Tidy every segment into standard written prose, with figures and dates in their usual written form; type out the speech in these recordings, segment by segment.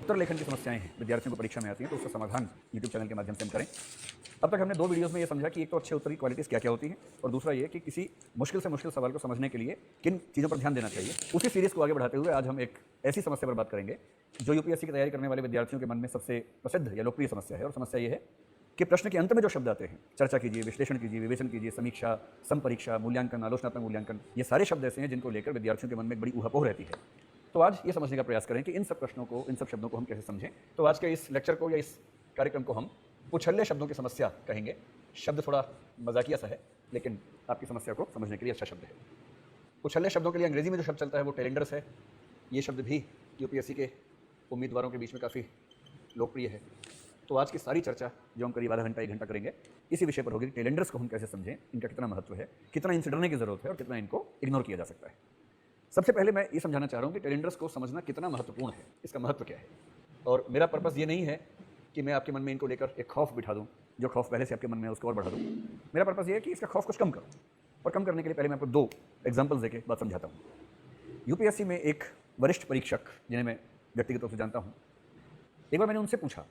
उत्तर लेखन की समस्याएं हैं विद्यार्थियों को परीक्षा में आती हैं, तो उसका समाधान यूट्यूब चैनल के माध्यम से हम करें। अब तक हमने 2 वीडियोज़ में ये समझा कि एक तो अच्छे उत्तर की क्वालिटीज़ क्या-क्या होती हैं और दूसरा ये कि किसी मुश्किल से मुश्किल सवाल को समझने के लिए किन चीज़ों पर ध्यान देना चाहिए। उसी सीरीज़ को आगे बढ़ाते हुए आज हम एक ऐसी समस्या पर बात करेंगे जो यूपीएससी की तैयारी करने वाले विद्यार्थियों के मन में सबसे प्रसिद्ध या लोकप्रिय समस्या है। और समस्या ये है कि प्रश्न के अंत में जो शब्द आते हैं, चर्चा कीजिए, विश्लेषण कीजिए, विवेचन कीजिए, समीक्षा, संपरीक्षा, मूल्यांकन, आलोचनात्मक मूल्यांकन, ये सारे शब्द ऐसे हैं जिनको लेकर विद्यार्थियों के मन में एक बड़ी ऊहापोह रहती है। तो आज ये समझने का प्रयास करें कि इन सब प्रश्नों को, इन सब शब्दों को हम कैसे समझें। तो आज के इस लेक्चर को या इस कार्यक्रम को हम उछल्ले शब्दों की समस्या कहेंगे। शब्द थोड़ा मजाकिया सा है, लेकिन आपकी समस्या को समझने के लिए अच्छा शब्द है। उछल्ले शब्दों के लिए अंग्रेजी में जो शब्द चलता है वो टेलेंडर्स है। ये शब्द भी यूपीएससी के उम्मीदवारों के बीच में काफ़ी लोकप्रिय है। तो आज की सारी चर्चा जो हम करीब आधा घंटा 1 घंटा करेंगे इसी विषय पर होगी कि टेलेंडर्स को हम कैसे समझें, इनका कितना महत्व है, कितना इनसे डरने की ज़रूरत है और कितना इनको इग्नोर किया जा सकता है। सबसे पहले मैं ये समझाना चाह रहा हूँ कि टेलेंडर्स को समझना कितना महत्वपूर्ण है, इसका महत्व क्या है। और मेरा पर्पस ये नहीं है कि मैं आपके मन में इनको लेकर एक खौफ बिठा दूँ, जो खौफ पहले से आपके मन में है उसको और बढ़ा दूँ। मेरा पर्पस ये है कि इसका खौफ कुछ कम करूँ। और कम करने के लिए पहले मैं आपको 2 एग्जाम्पल्स देके बात समझाता हूँ। यूपीएससी में एक वरिष्ठ परीक्षक, जिन्हें मैं व्यक्तिगत रूप से जानता हूँ, एक बार मैंने उनसे पूछा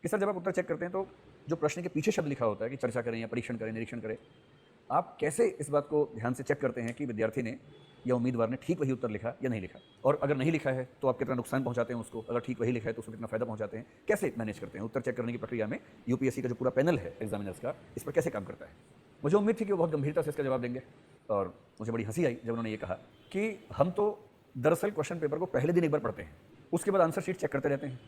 कि सर, जब आप उत्तर चेक करते हैं तो जो प्रश्न के पीछे शब्द लिखा होता है कि चर्चा करें या परीक्षण करें, निरीक्षण करें, आप कैसे इस बात को ध्यान से चेक करते हैं कि विद्यार्थी ने या उम्मीदवार ने ठीक वही उत्तर लिखा या नहीं लिखा? और अगर नहीं लिखा है तो आप कितना नुकसान पहुंचाते हैं उसको, अगर ठीक वही लिखा है तो उसको कितना फायदा पहुंचाते हैं, कैसे मैनेज करते हैं? उत्तर चेक करने की प्रक्रिया में यूपीएससी का जो पूरा पैनल है एग्जामिनर्स का, इस पर कैसे काम करता है? मुझे उम्मीद थी कि वो बहुत गंभीरता से इसका जवाब देंगे और मुझे बड़ी हंसी आई जब उन्होंने ये कहा कि हम तो दरअसल क्वेश्चन पेपर को पहले दिन एक बार पढ़ते हैं, उसके बाद आंसर शीट चेक करते रहते हैं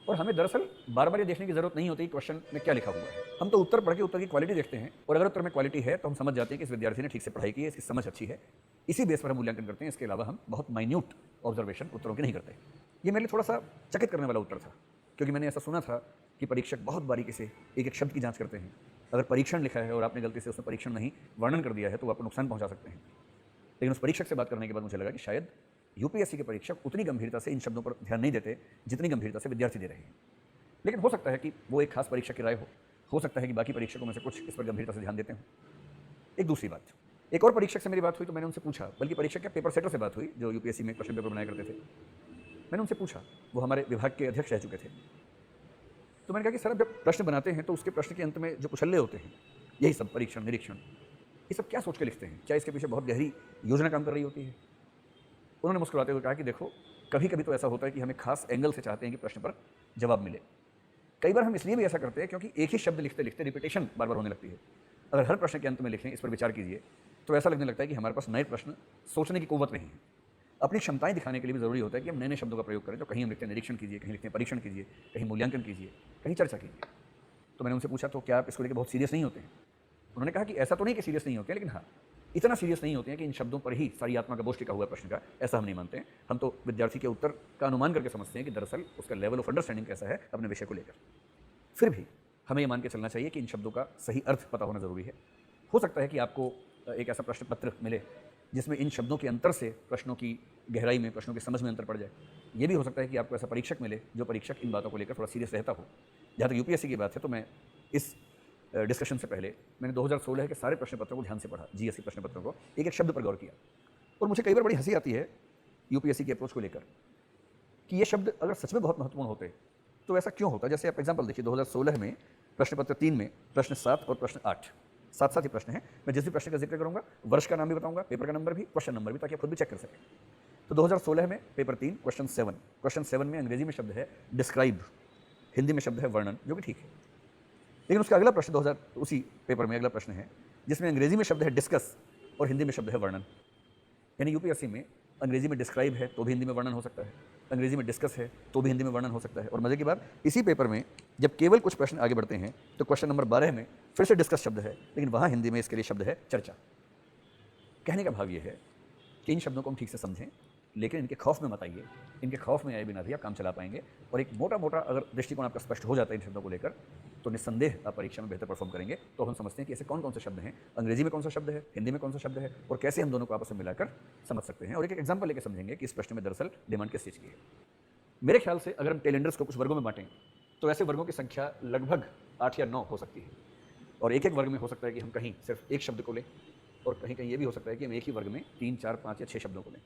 और हमें दरअसल बार बार ये देखने की जरूरत नहीं होती क्वेश्चन में क्या लिखा हुआ है। हम तो उत्तर पढ़ के उत्तर की क्वालिटी देखते हैं और अगर उत्तर में क्वालिटी है तो हम समझ जाते हैं कि इस विद्यार्थी ने ठीक से पढ़ाई की है, इसकी समझ अच्छी है। इसी बेस पर हम मूल्यांकन करते हैं। इसके अलावा हम बहुत माइन्यूट ऑब्जर्वेशन उत्तरों की नहीं करते। ये मेरे लिए थोड़ा सा चकित करने वाला उत्तर था, क्योंकि मैंने ऐसा सुना था कि परीक्षक बहुत बारीकी से एक एक शब्द की जाँच करते हैं। अगर परीक्षण लिखा है और आपने गलती से उसमें परीक्षण नहीं वर्णन कर दिया है तो वो आपको नुकसान पहुँचा सकते हैं। लेकिन उस परीक्षक से बात करने के बाद मुझे लगा कि शायद यूपीएससी के परीक्षक उतनी गंभीरता से इन शब्दों पर ध्यान नहीं देते जितनी गंभीरता से विद्यार्थी दे रहे हैं। लेकिन हो सकता है कि वो एक खास परीक्षक की राय हो सकता है कि बाकी परीक्षकों में से कुछ इस पर गंभीरता से ध्यान देते हैं। एक दूसरी बात, एक और परीक्षक से मेरी बात हुई तो मैंने उनसे पूछा, बल्कि परीक्षक क्या पेपर सेटर से बात हुई जो यूपीएससी में क्वेश्चन पेपर बनाया करते थे। मैंने उनसे पूछा, वो हमारे विभाग के अध्यक्ष रह चुके थे। तो मैंने कहा कि सर, जब प्रश्न बनाते हैं तो उसके प्रश्न के अंत में जो कुशल्ले होते हैं, यही सब परीक्षण, निरीक्षण, ये सब क्या सोच के लिखते हैं? क्या इसके पीछे बहुत गहरी योजना काम कर रही होती है? उन्होंने मुस्कुराते हुए कहा कि देखो, कभी कभी तो ऐसा होता है कि हमें खास एंगल से चाहते हैं कि प्रश्न पर जवाब मिले। कई बार हम इसलिए भी ऐसा करते हैं क्योंकि एक ही शब्द लिखते लिखते रिपीटेशन बार बार होने लगती है। अगर हर प्रश्न के अंत में लिखें, इस पर विचार कीजिए, तो ऐसा लगने लगता है कि हमारे पास नए प्रश्न सोचने की कुव्वत नहीं है। अपनी क्षमताएं दिखाने के लिए भी ज़रूरी होता है कि हम नए नए शब्दों का प्रयोग करें। तो कहीं हम लिखते हैं निरीक्षण कीजिए, कहीं लिखते हैं परीक्षण कीजिए, कहीं मूल्यांकन कीजिए, कहीं चर्चा कीजिए। तो मैंने उनसे पूछा, तो क्या आप इसको लेकर बहुत सीरियस नहीं होते हैं? उन्होंने कहा कि ऐसा तो नहीं कि सीरियस नहीं होते हैं, लेकिन हाँ, इतना सीरियस नहीं होते हैं कि इन शब्दों पर ही सारी आत्मा का बोझ टिका हुआ है प्रश्न का। ऐसा हम नहीं मानते हैं। हम तो विद्यार्थी के उत्तर का अनुमान करके समझते हैं कि दरअसल उसका लेवल ऑफ अंडरस्टैंडिंग कैसा है अपने विषय को लेकर। फिर भी हमें ये मान के चलना चाहिए कि इन शब्दों का सही अर्थ पता होना ज़रूरी है। हो सकता है कि आपको एक ऐसा प्रश्न पत्र मिले जिसमें इन शब्दों के अंतर से प्रश्नों की गहराई में, प्रश्नों की समझ में अंतर पड़ जाए। ये भी हो सकता है कि आपको ऐसा परीक्षक मिले जो परीक्षक इन बातों को लेकर थोड़ा सीरियस रहता हो। जहाँ तक यूपीएससी की बात है तो मैं इस डिस्कशन से पहले मैंने 2016 के सारे प्रश्न पत्रों को ध्यान से पढ़ा, जीएससी प्रश्न पत्रों को, एक एक शब्द पर गौर किया। और मुझे कई बार बड़ी हंसी आती है यूपीएससी की अप्रोच को लेकर कि ये शब्द अगर सच में बहुत महत्वपूर्ण होते तो ऐसा क्यों होता? जैसे आप एग्जाम्पल देखिए, 2016 में प्रश्न पत्र 3 में प्रश्न 7 और प्रश्न 8 साथ ही प्रश्न हैं। मैं जिस भी प्रश्न का जिक्र करूंगा वर्ष का नाम भी बताऊंगा, पेपर का नंबर भी, क्वेश्चन नंबर भी, ताकि आप खुद भी चेक कर सकें। तो 2016 में पेपर 3 क्वेश्चन 7 में अंग्रेजी में शब्द है डिस्क्राइब, हिंदी में शब्द है वर्णन, जो कि ठीक है। लेकिन उसका अगला प्रश्न उसी पेपर में अगला प्रश्न है जिसमें अंग्रेजी में शब्द है डिस्कस और हिंदी में शब्द है वर्णन। यानी यूपीएससी में अंग्रेजी में डिस्क्राइब है तो भी हिंदी में वर्णन हो सकता है, अंग्रेजी में डिस्कस है तो भी हिंदी में वर्णन हो सकता है। और मजे की बात, इसी पेपर में जब केवल कुछ प्रश्न आगे बढ़ते हैं तो क्वेश्चन नंबर 12 में फिर से डिस्कस शब्द है, लेकिन वहाँ हिंदी में इसके लिए शब्द है चर्चा। कहने का भाव ये है कि इन शब्दों को हम ठीक से समझें, लेकिन इनके खौफ में मत आइए। इनके खौफ में आए बिना भी आप काम चला पाएंगे। और एक मोटा मोटा अगर दृष्टिकोण आपका स्पष्ट हो जाता है इन शब्दों को लेकर, तो निस्संदेह आप परीक्षा में बेहतर परफॉर्म करेंगे। तो हम समझते हैं कि ऐसे कौन कौन से शब्द हैं, अंग्रेजी में कौन सा शब्द है, हिंदी में कौन सा शब्द है, और कैसे हम दोनों को आपस में मिलाकर समझ सकते हैं। और एक एग्जाम्पल लेकर समझेंगे कि इस प्रश्न में दरअसल डिमांड किस चीज़ की है। मेरे ख्याल से अगर हम टेलेंडर्स को कुछ वर्गों में बांटें तो ऐसे वर्गों की संख्या लगभग 8 या 9 हो सकती है। और एक एक वर्ग में हो सकता है कि हम कहीं सिर्फ एक शब्द को लें, और कहीं कहीं ये भी हो सकता है कि हम एक ही वर्ग में 3, 4, 5 या 6 शब्दों को लें।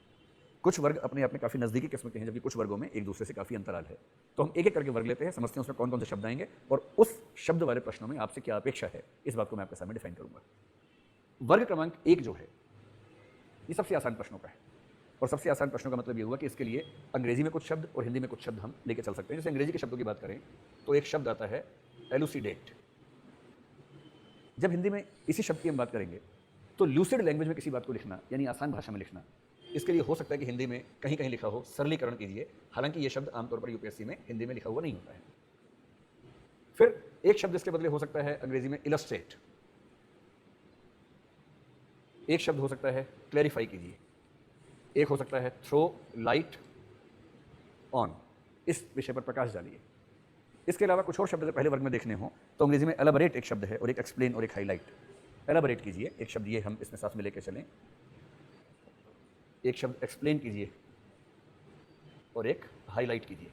कुछ वर्ग अपने आप में काफ़ी नज़दीकी किस्म के हैं, जबकि कुछ वर्गों में एक दूसरे से काफ़ी अंतराल है। तो हम एक एक करके वर्ग लेते हैं, समझते हैं उसमें कौन कौन से शब्द आएंगे और उस शब्द वाले प्रश्नों में आपसे क्या अपेक्षा है, इस बात को मैं आपके सामने डिफाइन करूंगा। वर्ग क्रमांक 1 जो है, ये सबसे आसान प्रश्नों का है और सबसे आसान प्रश्नों का मतलब ये हुआ कि इसके लिए अंग्रेजी में कुछ शब्द और हिंदी में कुछ शब्द हम लेके चल सकते हैं। जैसे अंग्रेजी के शब्दों की बात करें तो एक शब्द आता है एलुसिडेट। जब हिंदी में इसी शब्द की हम बात करेंगे तो ल्यूसिड लैंग्वेज में किसी बात को लिखना, यानी आसान भाषा में लिखना, इसके लिए हो सकता है कि हिंदी में कहीं कहीं लिखा हो सरलीकरण कीजिए, हालांकि ये शब्द आमतौर पर यूपीएससी में हिंदी में लिखा हुआ नहीं होता है। फिर एक शब्द इसके बदले हो सकता है अंग्रेजी में इलस्ट्रेट, एक शब्द हो सकता है क्लैरिफाई कीजिए, एक हो सकता है थ्रो लाइट ऑन, इस विषय पर प्रकाश डालिए। इसके अलावा कुछ और शब्द अगर पहले वर्ग में देखने हो तो अंग्रेजी में एलाबोरेट एक शब्द है और एक एक्सप्लेन और एक हाईलाइट। एलाबोरेट कीजिए एक शब्द, ये हम इसमें साथ में लेकर चलें, एक शब्द एक्सप्लेन कीजिए और एक हाईलाइट कीजिए।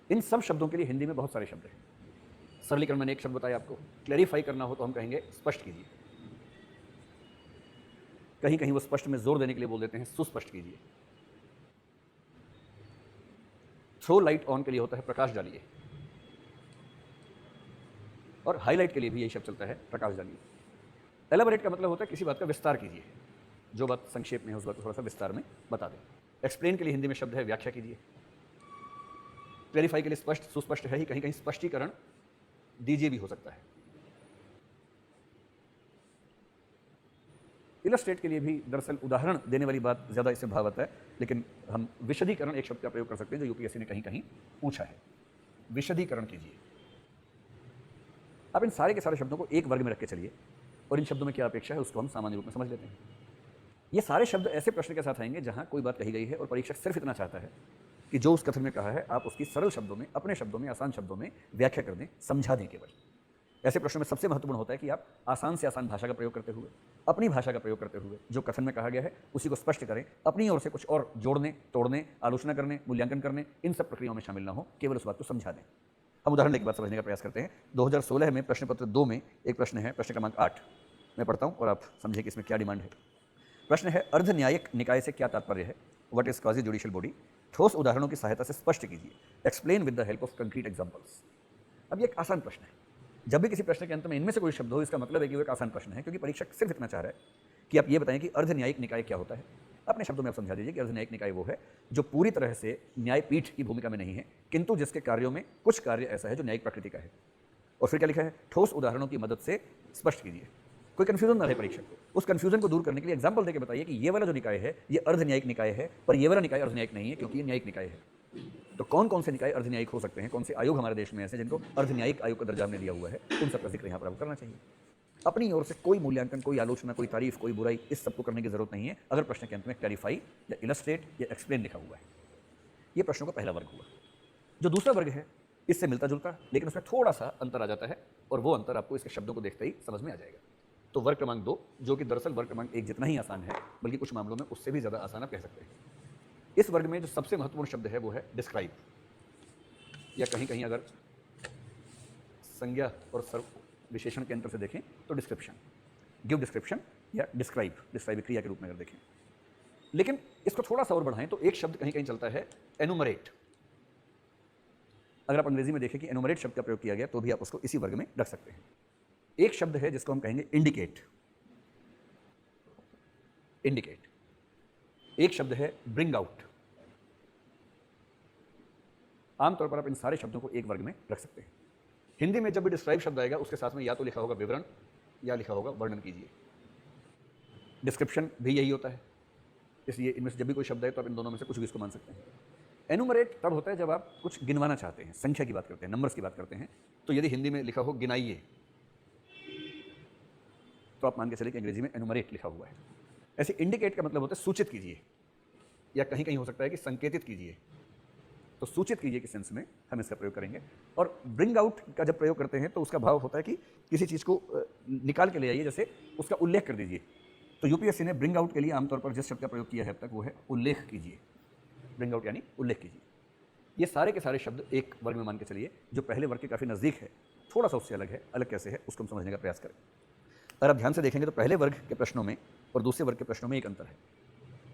इन सब शब्दों के लिए हिंदी में बहुत सारे शब्द हैं। सरलीकरण मैंने एक शब्द बताया आपको, क्लैरिफाई करना हो तो हम कहेंगे स्पष्ट कीजिए, कहीं कहीं वो स्पष्ट में जोर देने के लिए बोल देते हैं सुस्पष्ट कीजिए। थ्रो लाइट ऑन के लिए होता है प्रकाश डालिए, और हाईलाइट के लिए भी यही शब्द चलता है प्रकाश डालिए। एलाबोरेट का मतलब होता है किसी बात का विस्तार कीजिए, जो बात संक्षेप में है उस बात को थोड़ा सा विस्तार में बता दें। एक्सप्लेन के लिए हिंदी में शब्द है व्याख्या कीजिए। क्लैरिफाई के लिए स्पष्ट सुस्पष्ट है ही, कहीं कहीं स्पष्टीकरण दीजिए भी हो सकता है। इलस्ट्रेट के लिए भी दरअसल उदाहरण देने वाली बात ज़्यादा इससे भाव आता है, लेकिन हम विशदीकरण एक शब्द का प्रयोग कर सकते हैं जो यूपीएससी ने कहीं कहीं पूछा है। विशदीकरण कीजिए। अब इन सारे के सारे शब्दों को एक वर्ग में रख के चलिए और इन शब्दों में क्या अपेक्षा है उसको हम सामान्य रूप में समझ लेते हैं। ये सारे शब्द ऐसे प्रश्न के साथ आएंगे जहां कोई बात कही गई है और परीक्षक सिर्फ इतना चाहता है कि जो उस कथन में कहा है आप उसकी सरल शब्दों में, अपने शब्दों में, आसान शब्दों में व्याख्या कर दें, समझा दें केवल। ऐसे प्रश्नों में सबसे महत्वपूर्ण होता है कि आप आसान से आसान भाषा का प्रयोग करते हुए, अपनी भाषा का प्रयोग करते हुए जो कथन में कहा गया है उसी को स्पष्ट करें, अपनी ओर से कुछ और जोड़ने, तोड़ने, आलोचना करने, मूल्यांकन करने, इन सब प्रक्रियाओं में शामिल ना हो, केवल उस बात को समझा दें। हम उदाहरण एक बात समझने का प्रयास करते हैं। 2016 में प्रश्न पत्र 2 में एक प्रश्न है, प्रश्न क्रमांक 8 मैं पढ़ता हूं और आप समझिए कि इसमें क्या डिमांड है। प्रश्न है अर्ध न्यायिक निकाय से क्या तात्पर्य है, what is quasi judicial body, ठोस उदाहरणों की सहायता से स्पष्ट कीजिए, explain with the help of concrete examples. अब ये एक आसान प्रश्न है। जब भी किसी प्रश्न के अंत में इनमें से कोई शब्द हो, इसका मतलब है कि वो एक आसान प्रश्न है, क्योंकि परीक्षक सिर्फ इतना चाह रहा है कि आप ये बताएं कि अर्ध न्यायिक निकाय क्या होता है। अपने शब्दों में आप समझा दीजिए कि अर्ध न्यायिक निकाय वो है जो पूरी तरह से न्यायपीठ की भूमिका में नहीं है, किंतु जिसके कार्यों में कुछ कार्य ऐसा है जो न्यायिक प्रकृति का है। और फिर क्या लिखा है, ठोस उदाहरणों की मदद से स्पष्ट कीजिए। कोई कंफ्यूजन ना रहे परीक्षक को, उस कंफ्यूजन को दूर करने के लिए एग्जाम्पल देकर बताइए कि ये वाला जो निकाय है ये अर्ध न्यायिक निकाय है, पर ये वाला निकाय अर्ध न्यायिक नहीं है क्योंकि ये न्यायिक निकाय है। तो कौन कौन से निकाय अर्ध न्यायिक हो सकते हैं, कौन से आयोग हमारे देश में ऐसे जिनको अर्ध न्यायिक आयोग का दर्जा हमने दिया हुआ है, उन सब का जिक्र यहाँ पर आपको करना चाहिए। अपनी ओर से कोई मूल्यांकन, कोई आलोचना, कोई तारीफ, कोई बुराई, इस सब को करने की जरूरत नहीं है अगर प्रश्न के अंत में क्लैरिफाई या इलस्ट्रेट या एक्सप्लेन लिखा हुआ है। ये प्रश्नों का पहला वर्ग हुआ। जो दूसरा वर्ग है इससे मिलता जुलता, लेकिन उसमें थोड़ा सा अंतर आ जाता है और वो अंतर आपको इसके शब्दों को देखते ही समझ में आ जाएगा। तो वर्ग क्रमांक 2, जो कि दरअसल वर्ग क्रमांक 1 जितना ही आसान है, बल्कि कुछ मामलों में उससे भी ज़्यादा आसान आप कह सकते हैं। इस वर्ग में जो सबसे महत्वपूर्ण शब्द है वो है डिस्क्राइब, या कहीं कहीं अगर संज्ञा और सर्व विशेषण के अंतर से देखें तो डिस्क्रिप्शन, गिव डिस्क्रिप्शन या डिस्क्राइब, डिस्क्राइब क्रिया के रूप में अगर देखें। लेकिन इसको थोड़ा सा और बढ़ाएं तो एक शब्द कहीं कहीं चलता है एनुमरेट। अगर आप अंग्रेजी में देखें कि एनुमरेट शब्द का प्रयोग किया गया तो भी आप उसको इसी वर्ग में रख सकते हैं। एक शब्द है जिसको हम कहेंगे इंडिकेट, इंडिकेट। एक शब्द है ब्रिंग आउट। आमतौर पर आप इन सारे शब्दों को एक वर्ग में रख सकते हैं। हिंदी में जब भी डिस्क्राइब शब्द आएगा उसके साथ में या तो लिखा होगा विवरण या लिखा होगा वर्णन कीजिए। डिस्क्रिप्शन भी यही होता है, इसलिए इनमें से जब भी कोई शब्द है तो आप इन दोनों में से कुछ भी इसको मान सकते हैं। एनुमरेट तब होता है जब आप कुछ गिनवाना चाहते हैं, संख्या की बात करते हैं, नंबर्स की बात करते हैं। तो यदि हिंदी में लिखा हो गिनाइए तो आप मान के चलिए कि अंग्रेजी में एनुमरेट लिखा हुआ है। ऐसे इंडिकेट का मतलब होता है सूचित कीजिए, या कहीं कहीं हो सकता है कि संकेतित कीजिए। तो सूचित कीजिए के सेंस में हम इसका प्रयोग करेंगे। और ब्रिंग आउट का जब प्रयोग करते हैं तो उसका भाव होता है कि किसी चीज़ को निकाल के ले आइए, जैसे उसका उल्लेख कर दीजिए। तो यूपीएससी ने ब्रिंग आउट के लिए आमतौर पर जिस शब्द का प्रयोग किया है अब तक वो है उल्लेख कीजिए। ब्रिंग आउट यानी उल्लेख कीजिए। ये सारे के सारे शब्द एक वर्ग में मान के चलिए जो पहले वर्ग के काफ़ी नज़दीक है, थोड़ा सा उससे अलग है। अलग कैसे है उसको हम समझने का प्रयास करें। अगर आप ध्यान से देखेंगे तो पहले वर्ग के प्रश्नों में और दूसरे वर्ग के प्रश्नों में एक अंतर है।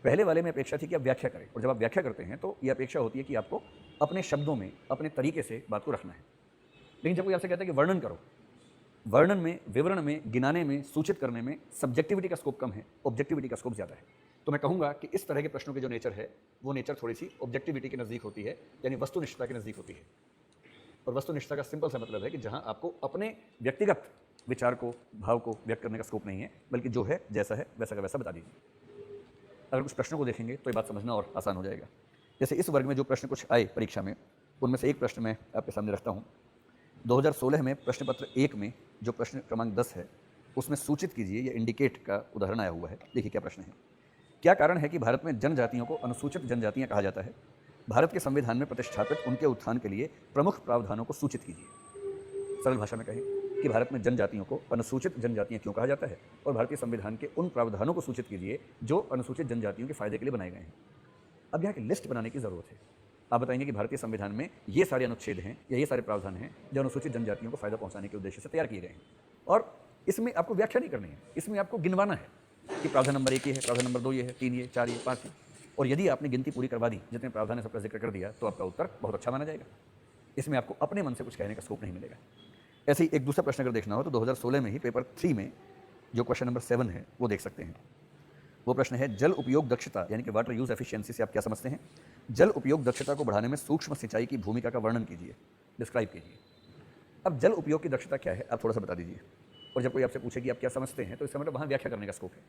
पहले वाले में अपेक्षा थी कि आप व्याख्या करें, और जब आप व्याख्या करते हैं तो ये अपेक्षा होती है कि आपको अपने शब्दों में, अपने तरीके से बात को रखना है। लेकिन जब कोई आपसे कहता है कि वर्णन करो, वर्णन में, विवरण में, गिनाने में, सूचित करने में सब्जेक्टिविटी का स्कोप कम है, ऑब्जेक्टिविटी का स्कोप ज़्यादा है। तो मैं कहूँगा कि इस तरह के प्रश्नों की जो नेचर है वो नेचर थोड़ी सी ऑब्जेक्टिविटी के नज़दीक होती है, यानी वस्तुनिष्ठता के नज़दीक होती है। और वस्तुनिष्ठता का सिंपल सा मतलब है कि जहाँ आपको अपने व्यक्तिगत विचार को, भाव को व्यक्त करने का स्कोप नहीं है, बल्कि जो है, जैसा है, वैसा का वैसा बता दीजिए। अगर कुछ प्रश्नों को देखेंगे तो ये बात समझना और आसान हो जाएगा। जैसे इस वर्ग में जो प्रश्न कुछ आए परीक्षा में, उनमें से एक प्रश्न मैं आपके सामने रखता हूँ। 2016 में प्रश्न पत्र 1 में जो प्रश्न क्रमांक 10 है, उसमें सूचित कीजिए या इंडिकेट का उदाहरण आया हुआ है। देखिए क्या प्रश्न है। क्या कारण है कि भारत में जनजातियों को अनुसूचित जनजातियाँ कहा जाता है? भारत के संविधान में प्रतिष्ठापित उनके उत्थान के लिए प्रमुख प्रावधानों को सूचित कीजिए। सरल भाषा में कहें कि भारत में जनजातियों को अनुसूचित जनजातियाँ क्यों कहा जाता है, और भारतीय संविधान के उन प्रावधानों को सूचित कीजिए जो अनुसूचित जनजातियों के फायदे के लिए बनाए गए हैं। अब यहाँ की लिस्ट बनाने की ज़रूरत है। आप बताएंगे कि भारतीय संविधान में ये सारे अनुच्छेद हैं या ये सारे प्रावधान हैं जो अनुसूचित जनजातियों को फायदा पहुंचाने के उद्देश्य से तैयार किए गए हैं, और इसमें आपको व्याख्या नहीं करनी है, इसमें आपको गिनवाना है कि प्रावधान नंबर 1 ये है, प्रावधान नंबर 2 ये है, 3 ये, 4 ये, 5 ये। और यदि आपने गिनती पूरी करवा दी, जितने प्रावधान है सबका जिक्र कर दिया, तो आपका उत्तर बहुत अच्छा माना जाएगा। इसमें आपको अपने मन से कुछ कहने का स्कोप नहीं मिलेगा। ऐसे ही एक दूसरा प्रश्न अगर देखना हो तो 2016 में ही पेपर 3 में जो क्वेश्चन नंबर 7 है वो देख सकते हैं। वो प्रश्न है, जल उपयोग दक्षता यानी कि वाटर यूज एफिशिएंसी से आप क्या समझते हैं? जल उपयोग दक्षता को बढ़ाने में सूक्ष्म सिंचाई की भूमिका का वर्णन कीजिए, डिस्क्राइब कीजिए। अब जल उपयोग की दक्षता क्या है, आप थोड़ा सा बता दीजिए। और जब कोई आपसे पूछे कि आप क्या समझते हैं, तो इसका मतलब वहाँ व्याख्या करने का स्कोप है।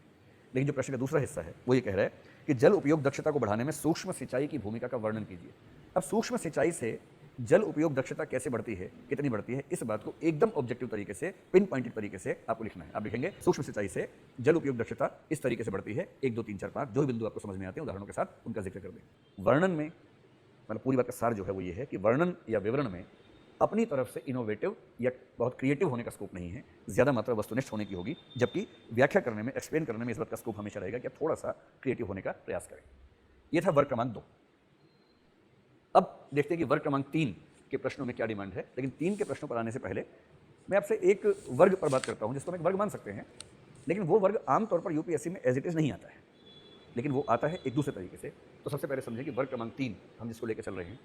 लेकिन जो प्रश्न का दूसरा हिस्सा है वो ये कह रहा है कि जल उपयोग दक्षता को बढ़ाने में सूक्ष्म सिंचाई की भूमिका का वर्णन कीजिए। अब सूक्ष्म सिंचाई से जल उपयोग दक्षता कैसे बढ़ती है, कितनी बढ़ती है, इस बात को एकदम ऑब्जेक्टिव तरीके से, पिन पॉइंटेड तरीके से आपको लिखना है। आप लिखेंगे सूक्ष्म सिंचाई से जल उपयोग दक्षता इस तरीके से बढ़ती है, 1 2 3 4 5, जो भी बिंदु आपको समझ में आते हैं उदाहरणों के साथ उनका जिक्र कर दें। वर्णन में मतलब पूरी बात का सार जो है वो ये है कि वर्णन या विवरण में अपनी तरफ से इनोवेटिव या बहुत क्रिएटिव होने का स्कोप नहीं है, ज़्यादा मात्रा वस्तुनिष्ठ होने की होगी। जबकि व्याख्या करने में, एक्सप्लेन करने में इस बात का स्कोप हमेशा रहेगा कि आप थोड़ा सा क्रिएटिव होने का प्रयास करें। ये था वर्ग क्रमांक 2। अब देखते हैं कि वर्ग क्रमांक 3 के प्रश्नों में क्या डिमांड है। लेकिन 3 के प्रश्नों पर आने से पहले मैं आपसे एक वर्ग पर बात करता हूं, जिसको हम एक वर्ग मान सकते हैं, लेकिन वो वर्ग आमतौर पर यूपीएससी में एज इट इज़ नहीं आता है, लेकिन वो आता है एक दूसरे तरीके से। तो सबसे पहले समझें कि वर्ग क्रमांक 3 हम जिसको लेकर चल रहे हैं,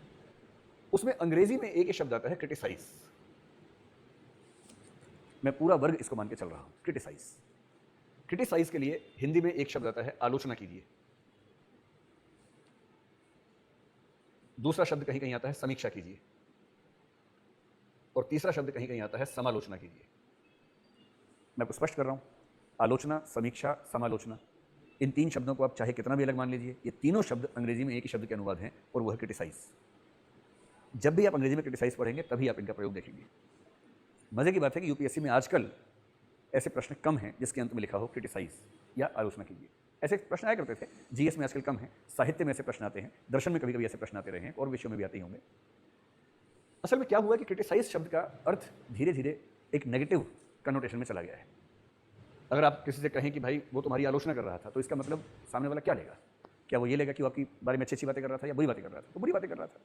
उसमें अंग्रेजी में एक ही शब्द आता है, क्रिटिसाइज। मैं पूरा वर्ग इसको मान के चल रहा हूं, क्रिटिसाइज। क्रिटिसाइज के लिए हिंदी में एक शब्द आता है, आलोचना कीजिए। दूसरा शब्द कहीं कहीं आता है, समीक्षा कीजिए। और तीसरा शब्द कहीं कहीं आता है, समालोचना कीजिए। मैं आपको स्पष्ट कर रहा हूं, आलोचना, समीक्षा, समालोचना, इन 3 शब्दों को आप चाहे कितना भी अलग मान लीजिए, ये तीनों शब्द अंग्रेजी में एक ही शब्द के अनुवाद हैं, और वह है क्रिटिसाइज। जब भी आप अंग्रेजी में क्रिटिसाइज पढ़ेंगे तभी आप इनका प्रयोग देखेंगे। मजे की बात है कि यूपीएससी में आजकल ऐसे प्रश्न कम हैं जिसके अंत में लिखा हो क्रिटिसाइज या आलोचना कीजिए। ऐसे प्रश्न आया करते थे, जीएस में आजकल कम है, साहित्य में ऐसे प्रश्न आते हैं, दर्शन में कभी कभी ऐसे प्रश्न आते रहे हैं, और विषयों में भी आते ही होंगे। असल में क्या हुआ कि क्रिटिसाइज शब्द का अर्थ धीरे धीरे एक नेगेटिव कनोटेशन में चला गया है। अगर आप किसी से कहें कि भाई वो तुम्हारी आलोचना कर रहा था, तो इसका मतलब सामने वाला क्या लेगा? क्या वो ये लेगा कि वो आपकी बारे में अच्छी अच्छी बातें कर रहा था या बुरी बातें कर रहा था? तो बुरी बातें कर रहा था।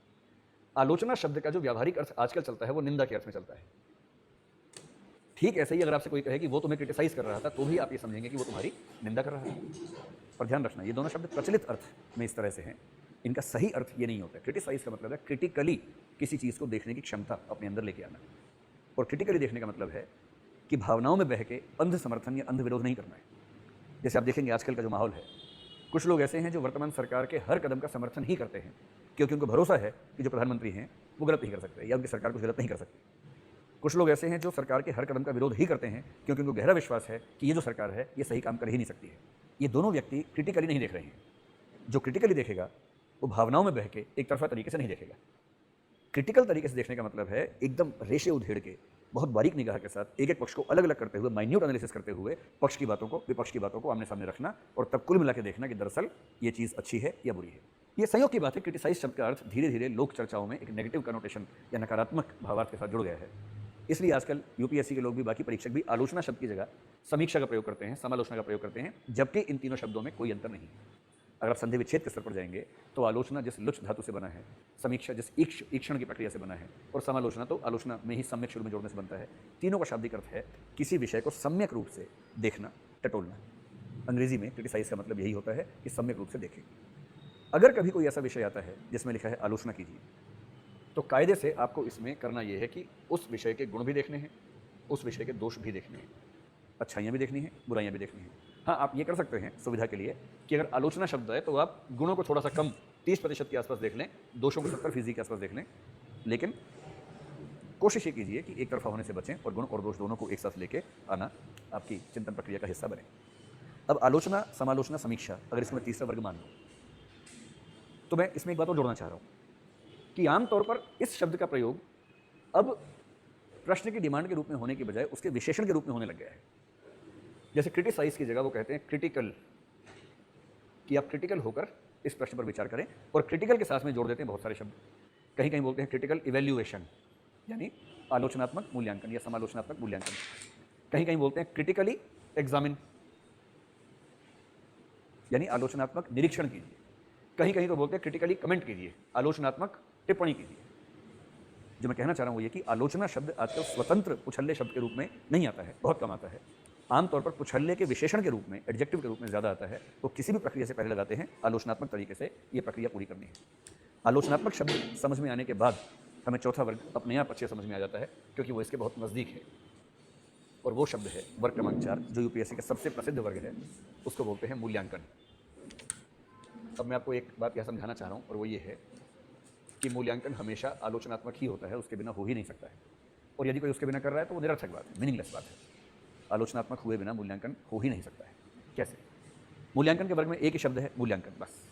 आलोचना शब्द का जो व्यावहारिक अर्थ आजकल चलता है वो निंदा के अर्थ में चलता है। ठीक ऐसे ही अगर आपसे कोई कहे कि वो तुम्हें क्रिटिसाइज कर रहा था, तो भी आप ये समझेंगे कि वो तुम्हारी निंदा कर रहा है। पर ध्यान रखना, ये दोनों शब्द प्रचलित अर्थ में इस तरह से हैं, इनका सही अर्थ ये नहीं होता। क्रिटिसाइज का मतलब है क्रिटिकली किसी चीज़ को देखने की क्षमता अपने अंदर लेके आना, और क्रिटिकली देखने का मतलब है कि भावनाओं में बह के अंध समर्थन या अंध विरोध नहीं करना है। जैसे आप देखेंगे आजकल का जो माहौल है, कुछ लोग ऐसे हैं जो वर्तमान सरकार के हर कदम का समर्थन ही करते हैं, क्योंकि उनको भरोसा है कि जो प्रधानमंत्री हैं वो गलत नहीं कर सकते या उनकी सरकार कुछ गलत नहीं कर सकती। कुछ लोग ऐसे हैं जो सरकार के हर कदम का विरोध ही करते हैं, क्योंकि उनको गहरा विश्वास है कि ये जो सरकार है ये सही काम कर ही नहीं सकती है। ये दोनों व्यक्ति क्रिटिकली नहीं देख रहे हैं। जो क्रिटिकली देखेगा वो भावनाओं में बह के एक तरफा तरीके से नहीं देखेगा। क्रिटिकल तरीके से देखने का मतलब है एकदम रेशे उधेड़ के, बहुत बारीक निगाह के साथ एक एक पक्ष को अलग अलग करते हुए, माइन्यूट एनालिसिस करते हुए पक्ष की बातों को, विपक्ष की बातों को आमने सामने रखना, और तब कुल मिला के देखना कि दरअसल ये चीज़ अच्छी है या बुरी है। ये संयोग की बात है, क्रिटिसाइज शब्द का अर्थ धीरे धीरे लोक चर्चाओं में एक नेगेटिव कनोटेशन या नकारात्मक भावार्थ के साथ जुड़ गया है। इसलिए आजकल यूपीएससी के लोग भी, बाकी परीक्षक भी आलोचना शब्द की जगह समीक्षा का प्रयोग करते हैं, समालोचना का प्रयोग करते हैं, जबकि इन तीनों शब्दों में कोई अंतर नहीं है। अगर आप संधि विच्छेद के स्तर पर जाएंगे तो आलोचना जिस लुच धातु से बना है, समीक्षा जिस ईक्षण की प्रक्रिया से बना है, और समालोचना तो आलोचना में ही सम्यक शुरू में जोड़ने से बनता है। तीनों का शाब्दिक अर्थ है किसी विषय को सम्यक रूप से देखना, टटोलना। अंग्रेजी में क्रिटिसाइज का मतलब यही होता है कि सम्यक रूप से देखें। अगर कभी कोई ऐसा विषय आता है जिसमें लिखा है आलोचना कीजिए, तो कायदे से आपको इसमें करना यह है कि उस विषय के गुण भी देखने हैं, उस विषय के दोष भी देखने हैं, अच्छाइयाँ भी देखनी है, बुराइयाँ भी देखनी है। हाँ, आप ये कर सकते हैं सुविधा के लिए कि अगर आलोचना शब्द है तो आप गुणों को थोड़ा सा कम 30% के आसपास देख लें, दोषों को 70% के आसपास देख लें, लेकिन कोशिश ये कीजिए कि एक तरफा होने से बचें और गुण और दोष दोनों को एक साथ लेके आना आपकी चिंतन प्रक्रिया का हिस्सा बने। अब आलोचना, समालोचना, समीक्षा, अगर इसमें तीसरा वर्ग मान लो, तो मैं इसमें एक बात और जोड़ना चाह रहा हूँ कि आमतौर पर इस शब्द का प्रयोग अब प्रश्न की डिमांड के रूप में होने के बजाय उसके विशेषण के रूप में होने लग गया है। जैसे क्रिटिसाइज की जगह वो कहते हैं क्रिटिकल, कि आप क्रिटिकल होकर इस प्रश्न पर विचार करें, और क्रिटिकल के साथ में जोड़ देते हैं बहुत सारे शब्द। कहीं कहीं बोलते हैं क्रिटिकल इवैल्यूएशन, यानी आलोचनात्मक मूल्यांकन या समालोचनात्मक मूल्यांकन। कहीं कहीं बोलते हैं क्रिटिकली एग्जामिन, यानी आलोचनात्मक निरीक्षण कीजिए। कहीं कहीं तो बोलते हैं क्रिटिकली कमेंट कीजिए, आलोचनात्मक टिप्पणी कीजिए। जो मैं कहना चाह रहा हूँ वो ये कि आलोचना शब्द आजकल स्वतंत्र उछल्ले शब्द के रूप में नहीं आता है, बहुत कम आता है। आमतौर पर पुछल्ले के विशेषण के रूप में, एडजेक्टिव के रूप में ज़्यादा आता है। तो किसी भी प्रक्रिया से पहले लगाते हैं आलोचनात्मक तरीके से ये प्रक्रिया पूरी करनी है। आलोचनात्मक शब्द समझ में आने के बाद हमें चौथा वर्ग अपने आप अच्छे समझ में आ जाता है, क्योंकि वो इसके बहुत नज़दीक है, और वो शब्द है वर्ग क्रमांक 4, जो यूपीएससी का सबसे प्रसिद्ध वर्ग है, उसको बोलते हैं मूल्यांकन। अब मैं आपको एक बात यह समझाना चाह रहा हूँ, और वो ये है कि मूल्यांकन हमेशा आलोचनात्मक ही होता है, उसके बिना हो ही नहीं सकता है। और यदि कोई उसके बिना कर रहा है तो वो निरर्थक बात है, मीनिंगलेस बात है। आलोचनात्मक हुए बिना मूल्यांकन हो ही नहीं सकता है। कैसे? मूल्यांकन के वर्ग में एक ही शब्द है मूल्यांकन, बस।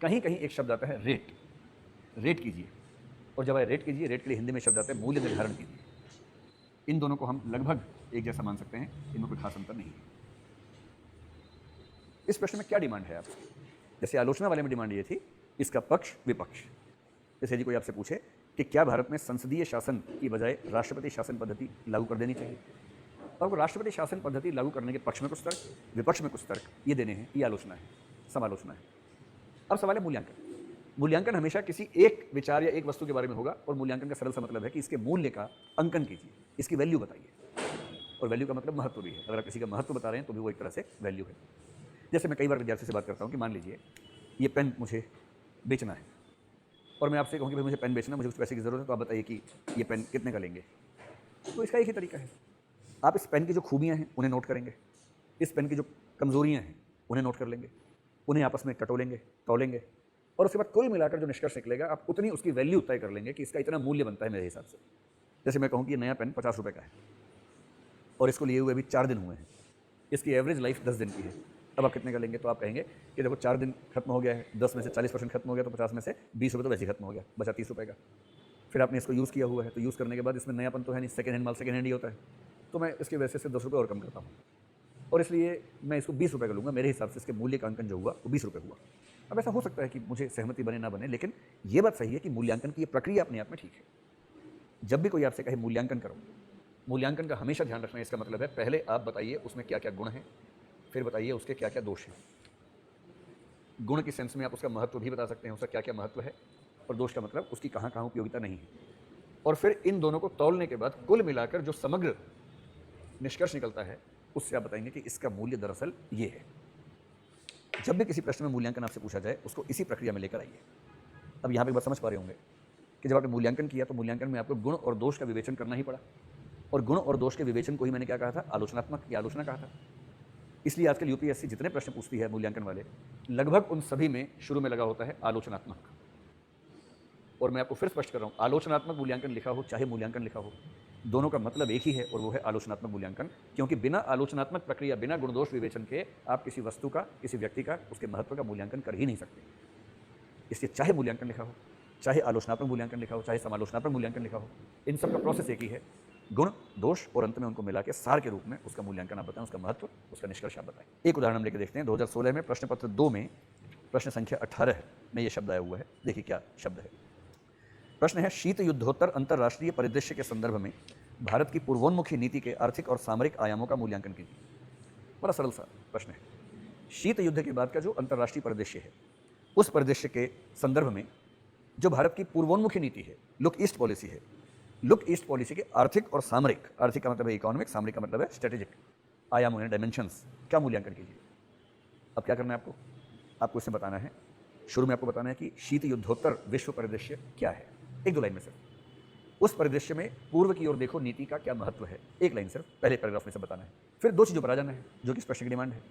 कहीं कहीं एक शब्द आता है रेट, रेट कीजिए, और जब रेट कीजिए, रेट के लिए हिंदी में शब्द आता है मूल्य निर्धारण कीजिए। इन दोनों को हम लगभग एक जैसा मान सकते हैं, इनमें कोई खास अंतर नहीं है। इस प्रश्न में क्या डिमांड है आपसे? जैसे आलोचना वाले में डिमांड ये थी इसका पक्ष विपक्ष। जैसे यदि कोई आपसे पूछे कि क्या भारत में संसदीय शासन की बजाय राष्ट्रपति शासन पद्धति लागू कर देनी चाहिए, तो आपको राष्ट्रपति शासन पद्धति लागू करने के पक्ष में कुछ तर्क, विपक्ष में कुछ तर्क ये देने हैं। ये आलोचना है, समालोचना है। अब सवाल है मूल्यांकन। मूल्यांकन हमेशा किसी एक विचार या एक वस्तु के बारे में होगा, और मूल्यांकन का सरल सा मतलब है कि इसके मूल्य का अंकन कीजिए, इसकी वैल्यू बताइए। और वैल्यू का मतलब महत्व भी है। अगर आप किसी का महत्व बता रहे हैं तो भी वो एक तरह से वैल्यू है। जैसे मैं कई बार विद्यार्थी से बात करता हूँ कि मान लीजिए ये पेन मुझे बेचना है, और मैं आपसे कहूँ कि भाई मुझे पेन बेचना, मुझे कुछ पैसे की ज़रूरत है, तो आप बताइए कि ये पेन कितने का लेंगे। तो इसका एक ही तरीका है, आप इस पेन की जो खूबियाँ हैं उन्हें नोट करेंगे, इस पेन की जो कमज़ोरियाँ हैं उन्हें नोट कर लेंगे, उन्हें आपस में टटोलेंगे, तौलेंगे, और उसके बाद कुल मिलाकर जो निष्कर्ष निकलेगा आप उतनी उसकी वैल्यू तय कर लेंगे कि इसका इतना मूल्य बनता है मेरे हिसाब से। जैसे मैं कहूँ कि ये नया पेन 50 रुपये का है, और इसको लिए हुए अभी 4 दिन हुए हैं, इसकी एवरेज लाइफ 10 दिन की है। अब आप कितने का लेंगे? तो आप कहेंगे कि देखो 4 दिन खत्म हो गया है, 10 में से 40% खत्म हो गया, तो 50 में से 20 रुपये तो वैसे ही खत्म हो गया, बचा 30 रुपये का। फिर आपने इसको यूज़ किया हुआ है, तो यूज़ करने के बाद इसमें नयापन तो है नहीं, सेकंड हैंड माल सेकंड हैंड ही होता है, तो मैं इसकी वजह से 10 रुपये और कम करता हूँ, और इसलिए मैं इसको 20 रुपये का लूँगा। मेरे हिसाब से इसके मूल्य का अंकन जो हुआ वो 20 रुपये हुआ। अब ऐसा हो सकता है कि मुझे सहमति बने ना बने, लेकिन ये बात सही है कि मूल्यांकन की ये प्रक्रिया अपने आप में ठीक है। जब भी कोई आपसे कहे मूल्यांकन करो, मूल्यांकन का हमेशा ध्यान रखना है। इसका मतलब है पहले आप बताइए उसमें क्या क्या गुण हैं, फिर बताइए उसके क्या क्या दोष हैं। गुण की सेंस में आप उसका महत्व भी बता सकते हैं, उसका क्या क्या महत्व है, और दोष का मतलब उसकी कहाँ कहाँ उपयोगिता नहीं है। और फिर इन दोनों को तौलने के बाद कुल मिलाकर जो समग्र निष्कर्ष निकलता है उससे आप बताएंगे कि इसका मूल्य दरअसल ये है। जब भी किसी प्रश्न में मूल्यांकन आपसे पूछा जाए उसको इसी प्रक्रिया में लेकर आइए। अब यहाँ पे बात समझ पा रहे होंगे कि जब आपने मूल्यांकन किया तो मूल्यांकन में आपको गुण और दोष का विवेचन करना ही पड़ा, और गुण और दोष के विवेचन को ही मैंने क्या कहा था? आलोचनात्मक या आलोचना कहा था। इसलिए आजकल यूपीएससी जितने प्रश्न पूछती है मूल्यांकन वाले, लगभग उन सभी में शुरू में लगा होता है आलोचनात्मक। और मैं आपको फिर स्पष्ट कर रहा हूँ, आलोचनात्मक मूल्यांकन लिखा हो चाहे मूल्यांकन लिखा हो, दोनों का मतलब एक ही है, और वो है आलोचनात्मक मूल्यांकन। क्योंकि बिना आलोचनात्मक प्रक्रिया, बिना गुण दोष विवेचन के आप किसी वस्तु का, किसी व्यक्ति का, उसके महत्व का मूल्यांकन कर ही नहीं सकते। इसलिए चाहे मूल्यांकन लिखा हो, चाहे आलोचनात्मक मूल्यांकन लिखा हो, चाहे समालोचनात्मक मूल्यांकन लिखा हो, इन सब का प्रोसेस एक ही है। गुण, दोष और अंत में उनको मिला के सार के रूप में उसका मूल्यांकन आप बताएं, उसका महत्व, उसका निष्कर्ष आप बताएं। एक उदाहरण हम लेकर देखते हैं। 2016 में प्रश्न पत्र 2 में प्रश्न संख्या 18 में यह शब्द आया हुआ है। देखिए क्या शब्द है। प्रश्न है, शीत युद्धोत्तर अंतर्राष्ट्रीय परिदृश्य के संदर्भ में भारत की पूर्वोन्मुखी नीति के आर्थिक और सामरिक आयामों का मूल्यांकन कीजिए। बड़ा सरल सा प्रश्न है। शीत युद्ध के बाद का जो अंतर्राष्ट्रीय परिदृश्य है, उस परिदृश्य के संदर्भ में जो भारत की पूर्वोन्मुखी नीति है, लुक ईस्ट पॉलिसी है, लुक ईस्ट पॉलिसी के आर्थिक और सामरिक, आर्थिक का मतलब है इकोनॉमिक, सामरिक का मतलब है स्ट्रेटेजिक आयामों यानी डायमेंशंस, का मूल्यांकन कीजिए। अब क्या करना है आपको? आपको इसमें बताना है, शुरू में आपको बताना है कि शीत युद्धोत्तर विश्व परिदृश्य क्या है, एक दो लाइन में सिर्फ। उस परिदृश्य में पूर्व की ओर देखो नीति का क्या महत्व है, एक लाइन सिर्फ पहले पैराग्राफ में से बताना है। फिर दो चीज़ों पर आ जाना है जो कि इस प्रश्न की डिमांड है।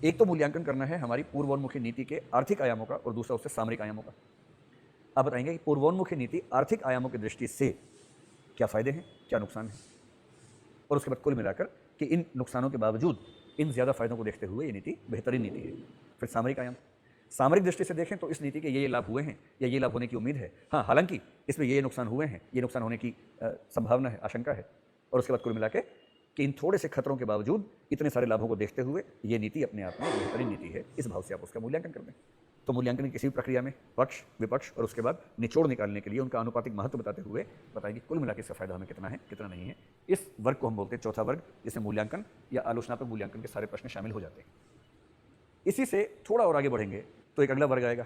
एक तो मूल्यांकन करना है हमारी पूर्वोन्मुखी नीति के आर्थिक आयामों का, और दूसरा उससे सामरिक आयामों का। आप बताएंगे कि पूर्वोन्मुखी नीति आर्थिक आयामों की दृष्टि से क्या फायदे हैं, क्या नुकसान है, और उसके बाद कुल मिलाकर कि इन नुकसानों के बावजूद इन ज़्यादा फायदों को देखते हुए ये नीति बेहतरीन नीति है। फिर सामरिक आयाम, सामरिक दृष्टि से देखें तो इस नीति के ये लाभ हुए हैं या ये लाभ होने की उम्मीद है, हाँ हालांकि इसमें ये नुकसान हुए हैं, ये नुकसान होने की संभावना है, आशंका है, और उसके बाद कुल मिला के कि इन थोड़े से खतरों के बावजूद इतने सारे लाभों को देखते हुए ये नीति अपने आप में बेहतरीन नीति है, इस भाव से आप उसका मूल्यांकन कर दें। तो मूल्यांकन की किसी भी प्रक्रिया में पक्ष विपक्ष और उसके बाद निचोड़ निकालने के लिए उनका आनुपातिक महत्व बताते हुए बताएंगे कुल मिलाकर इसका फायदा हमें कितना है कितना नहीं है। इस वर्ग को हम बोलते हैं चौथा वर्ग, जिसमें मूल्यांकन या आलोचनात्मक मूल्यांकन के सारे प्रश्न शामिल हो जाते हैं। इसी से थोड़ा और आगे बढ़ेंगे तो एक अगला वर्ग आएगा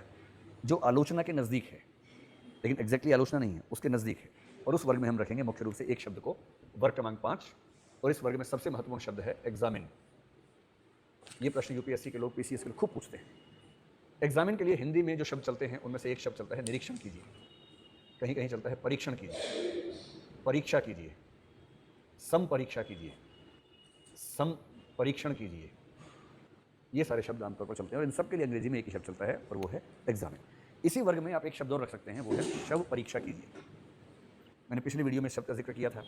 जो आलोचना के नज़दीक है, लेकिन एग्जैक्टली आलोचना नहीं है, उसके नज़दीक है, और उस वर्ग में हम रखेंगे मुख्य रूप से एक शब्द को, वर्ग क्रमांक 5, और इस वर्ग में सबसे महत्वपूर्ण शब्द है एग्जामिन। ये प्रश्न यूपीएससी के लोग पीसीएस के लोग खूब पूछते हैं। एग्जामिन के लिए हिंदी में जो शब्द चलते हैं उनमें से एक शब्द चलता है निरीक्षण कीजिए, कहीं कहीं चलता है परीक्षण कीजिए, परीक्षा कीजिए, सम परीक्षा कीजिए, सम परीक्षण कीजिए, ये सारे शब्द आमतौर पर चलते हैं और इन सब के लिए अंग्रेजी में एक ही शब्द चलता है और वो है एग्जामिन। इसी वर्ग में आप एक शब्द और रख सकते हैं, वो है शव परीक्षा कीजिए। मैंने पिछली वीडियो में शब्द का जिक्र किया था,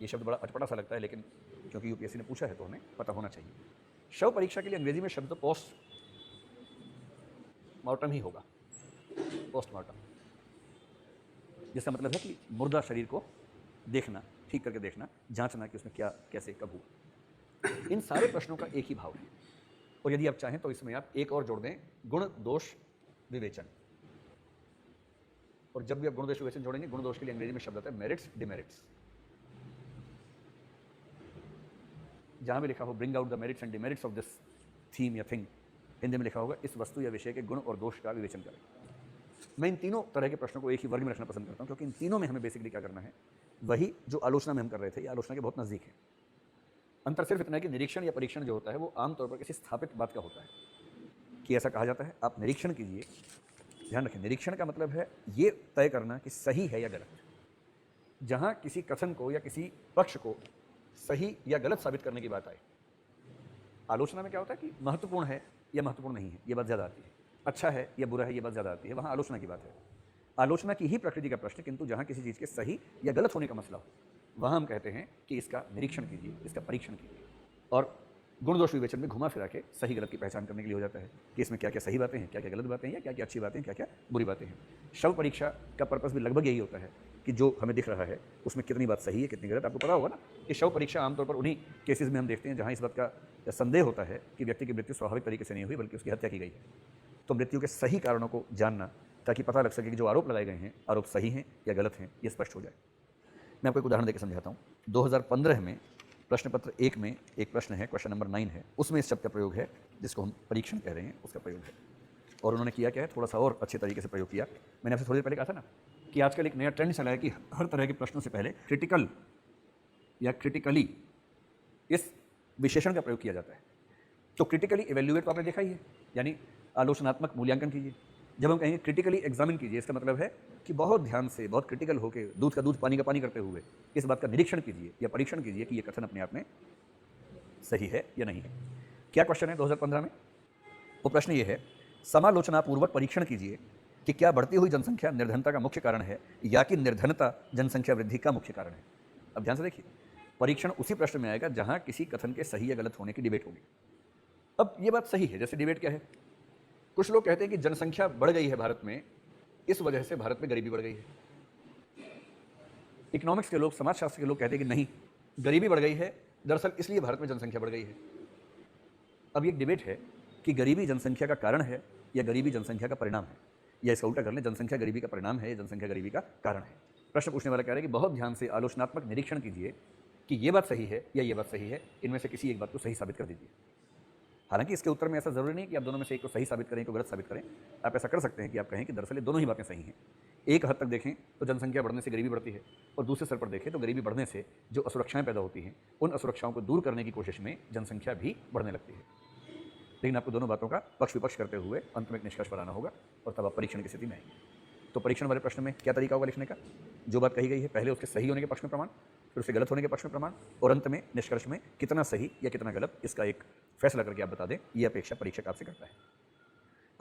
ये शब्द बड़ा अटपटा सा लगता है लेकिन क्योंकि यूपीएससी ने पूछा है तो हमें पता होना चाहिए। शव परीक्षा के लिए अंग्रेजी में शब्द पोस्ट मॉर्टम ही होगा, पोस्टमार्टम, जिसका मतलब है कि मुर्दा शरीर को देखना, ठीक करके देखना, जांचना कि उसमें क्या कैसे कब हुआ। इन सारे प्रश्नों का एक ही भाव है, और यदि आप चाहें तो इसमें आप एक और जोड़ दें, गुण दोष विवेचन। और जब भी आप गुण दोष विवेचन जोड़ेंगे, गुण दोष के लिए अंग्रेजी में शब्द आता है मेरिट्स डिमेरिट्स। जहां भी लिखा हो bring out the merits and demerits of this theme या थिंग, हिंदी में लिखा होगा इस वस्तु या विषय के गुण और दोष का विवेचन करें। मैं इन तीनों तरह के प्रश्नों को एक ही वर्ग में रखना पसंद करता हूं, क्योंकि इन तीनों में हमें बेसिकली क्या करना है, वही जो आलोचना में हम कर रहे थे, ये आलोचना के बहुत नज़दीक है। अंतर सिर्फ इतना है कि निरीक्षण या परीक्षण जो होता है वो आमतौर पर किसी स्थापित बात का होता है कि ऐसा कहा जाता है आप निरीक्षण कीजिए। ध्यान रखें, निरीक्षण का मतलब है ये तय करना कि सही है या गलत। जहां किसी कथन को या किसी पक्ष को सही या गलत साबित करने की बात आए, आलोचना में क्या होता है कि महत्वपूर्ण है या महत्वपूर्ण नहीं है, ये बात ज़्यादा आती है, अच्छा है या बुरा है, ये बात ज़्यादा आती है, वहाँ आलोचना की बात है। आलोचना की ही प्रकृति का प्रश्न, किंतु जहाँ किसी चीज़ के सही या गलत होने का मसला हो, वहाँ हम कहते हैं कि इसका निरीक्षण कीजिए, इसका परीक्षण कीजिए। और गुण दोष विवेचन में घुमा फिरा के सही गलत की पहचान करने के लिए हो जाता है कि इसमें क्या क्या सही बातें हैं, क्या क्या गलत बातें हैं, या क्या क्या अच्छी बातें हैं, क्या क्या बुरी बातें हैं। शव परीक्षा का पर्पस भी लगभग यही होता है कि जो हमें दिख रहा है उसमें कितनी बात सही है कितनी गलत। आपको पता होगा ना कि शव परीक्षा आमतौर पर उन्हीं केसेस में हम देखते हैं जहाँ इस बात का संदेह होता है कि व्यक्ति की मृत्यु स्वाभाविक तरीके से नहीं हुई बल्कि उसकी हत्या की गई है। तो मृत्यु के सही कारणों को जानना, ताकि पता लग सके कि जो आरोप लगाए गए हैं आरोप सही हैं या गलत हैं, ये स्पष्ट हो जाए। मैं आपको एक उदाहरण देकर समझाता हूँ। 2015 में प्रश्न पत्र 1 में एक प्रश्न है, क्वेश्चन नंबर 9 है, उसमें इस शब्द का प्रयोग है जिसको हम परीक्षण कह रहे हैं, उसका प्रयोग है। और उन्होंने किया क्या है, थोड़ा सा और अच्छे तरीके से प्रयोग किया। मैंने आपसे थोड़ी देर पहले कहा था ना कि आजकल एक नया ट्रेंड चला है कि हर तरह के प्रश्नों से पहले क्रिटिकल या क्रिटिकली इस विशेषण का प्रयोग किया जाता है। तो क्रिटिकली इवेल्युएट तो आपने देखा ही है, यानी आलोचनात्मक मूल्यांकन कीजिए। जब हम कहेंगे क्रिटिकली एग्जामिन कीजिए, इसका मतलब है कि बहुत ध्यान से, बहुत क्रिटिकल होकर, दूध का दूध पानी का पानी करते हुए इस बात का निरीक्षण कीजिए या परीक्षण कीजिए कि ये कथन अपने आप में सही है या नहीं है। क्या क्वेश्चन है 2015 में? वो प्रश्न ये है, समालोचनापूर्वक परीक्षण कीजिए कि क्या बढ़ती हुई जनसंख्या निर्धनता का मुख्य कारण है या कि निर्धनता जनसंख्या वृद्धि का मुख्य कारण है। अब ध्यान से देखिए, परीक्षण उसी प्रश्न में आएगा जहां किसी कथन के सही या गलत होने की डिबेट होगी। अब ये बात सही है, जैसे डिबेट क्या है, कुछ लोग कहते हैं कि जनसंख्या बढ़ गई है भारत में, इस वजह से भारत में गरीबी बढ़ गई है। इकोनॉमिक्स के लोग, समाजशास्त्र के लोग कहते हैं कि नहीं, गरीबी बढ़ गई है दरअसल इसलिए भारत में जनसंख्या बढ़ गई है। अब ये डिबेट है कि गरीबी जनसंख्या का कारण है या गरीबी जनसंख्या का परिणाम है, या इसका उल्टा कर लें, जनसंख्या गरीबी का परिणाम है या जनसंख्या गरीबी का कारण है। प्रश्न पूछने वाला कह रहा है कि बहुत ध्यान से आलोचनात्मक निरीक्षण कीजिए कि ये बात सही है या ये बात सही है, इनमें से किसी एक बात को सही साबित कर दीजिए। हालांकि इसके उत्तर में ऐसा जरूरी नहीं कि आप दोनों में से एक को सही साबित करें, एक को गलत साबित करें। आप ऐसा कर सकते हैं कि आप कहें कि दरअसल दोनों ही बातें सही हैं। एक हद तक देखें तो जनसंख्या बढ़ने से गरीबी बढ़ती है, और दूसरे स्तर पर देखें तो गरीबी बढ़ने से जो असुरक्षाएं पैदा होती हैं, उन असुरक्षाओं को दूर करने की कोशिश में जनसंख्या भी बढ़ने लगती है। लेकिन आपको दोनों बातों का पक्ष विपक्ष करते हुए अंत में एक निष्कर्ष पर आना होगा और तब आप परीक्षण की स्थिति में आएंगे। तो परीक्षण वाले प्रश्न में क्या तरीका होगा लिखने का? जो बात कही गई है पहले उसके सही होने के पक्ष में प्रमाण, फिर उसके गलत होने के पक्ष में प्रमाण, और अंत में निष्कर्ष में कितना सही या कितना गलत इसका एक फैसला करके आप बता दें। ये अपेक्षा परीक्षक आपसे करता है।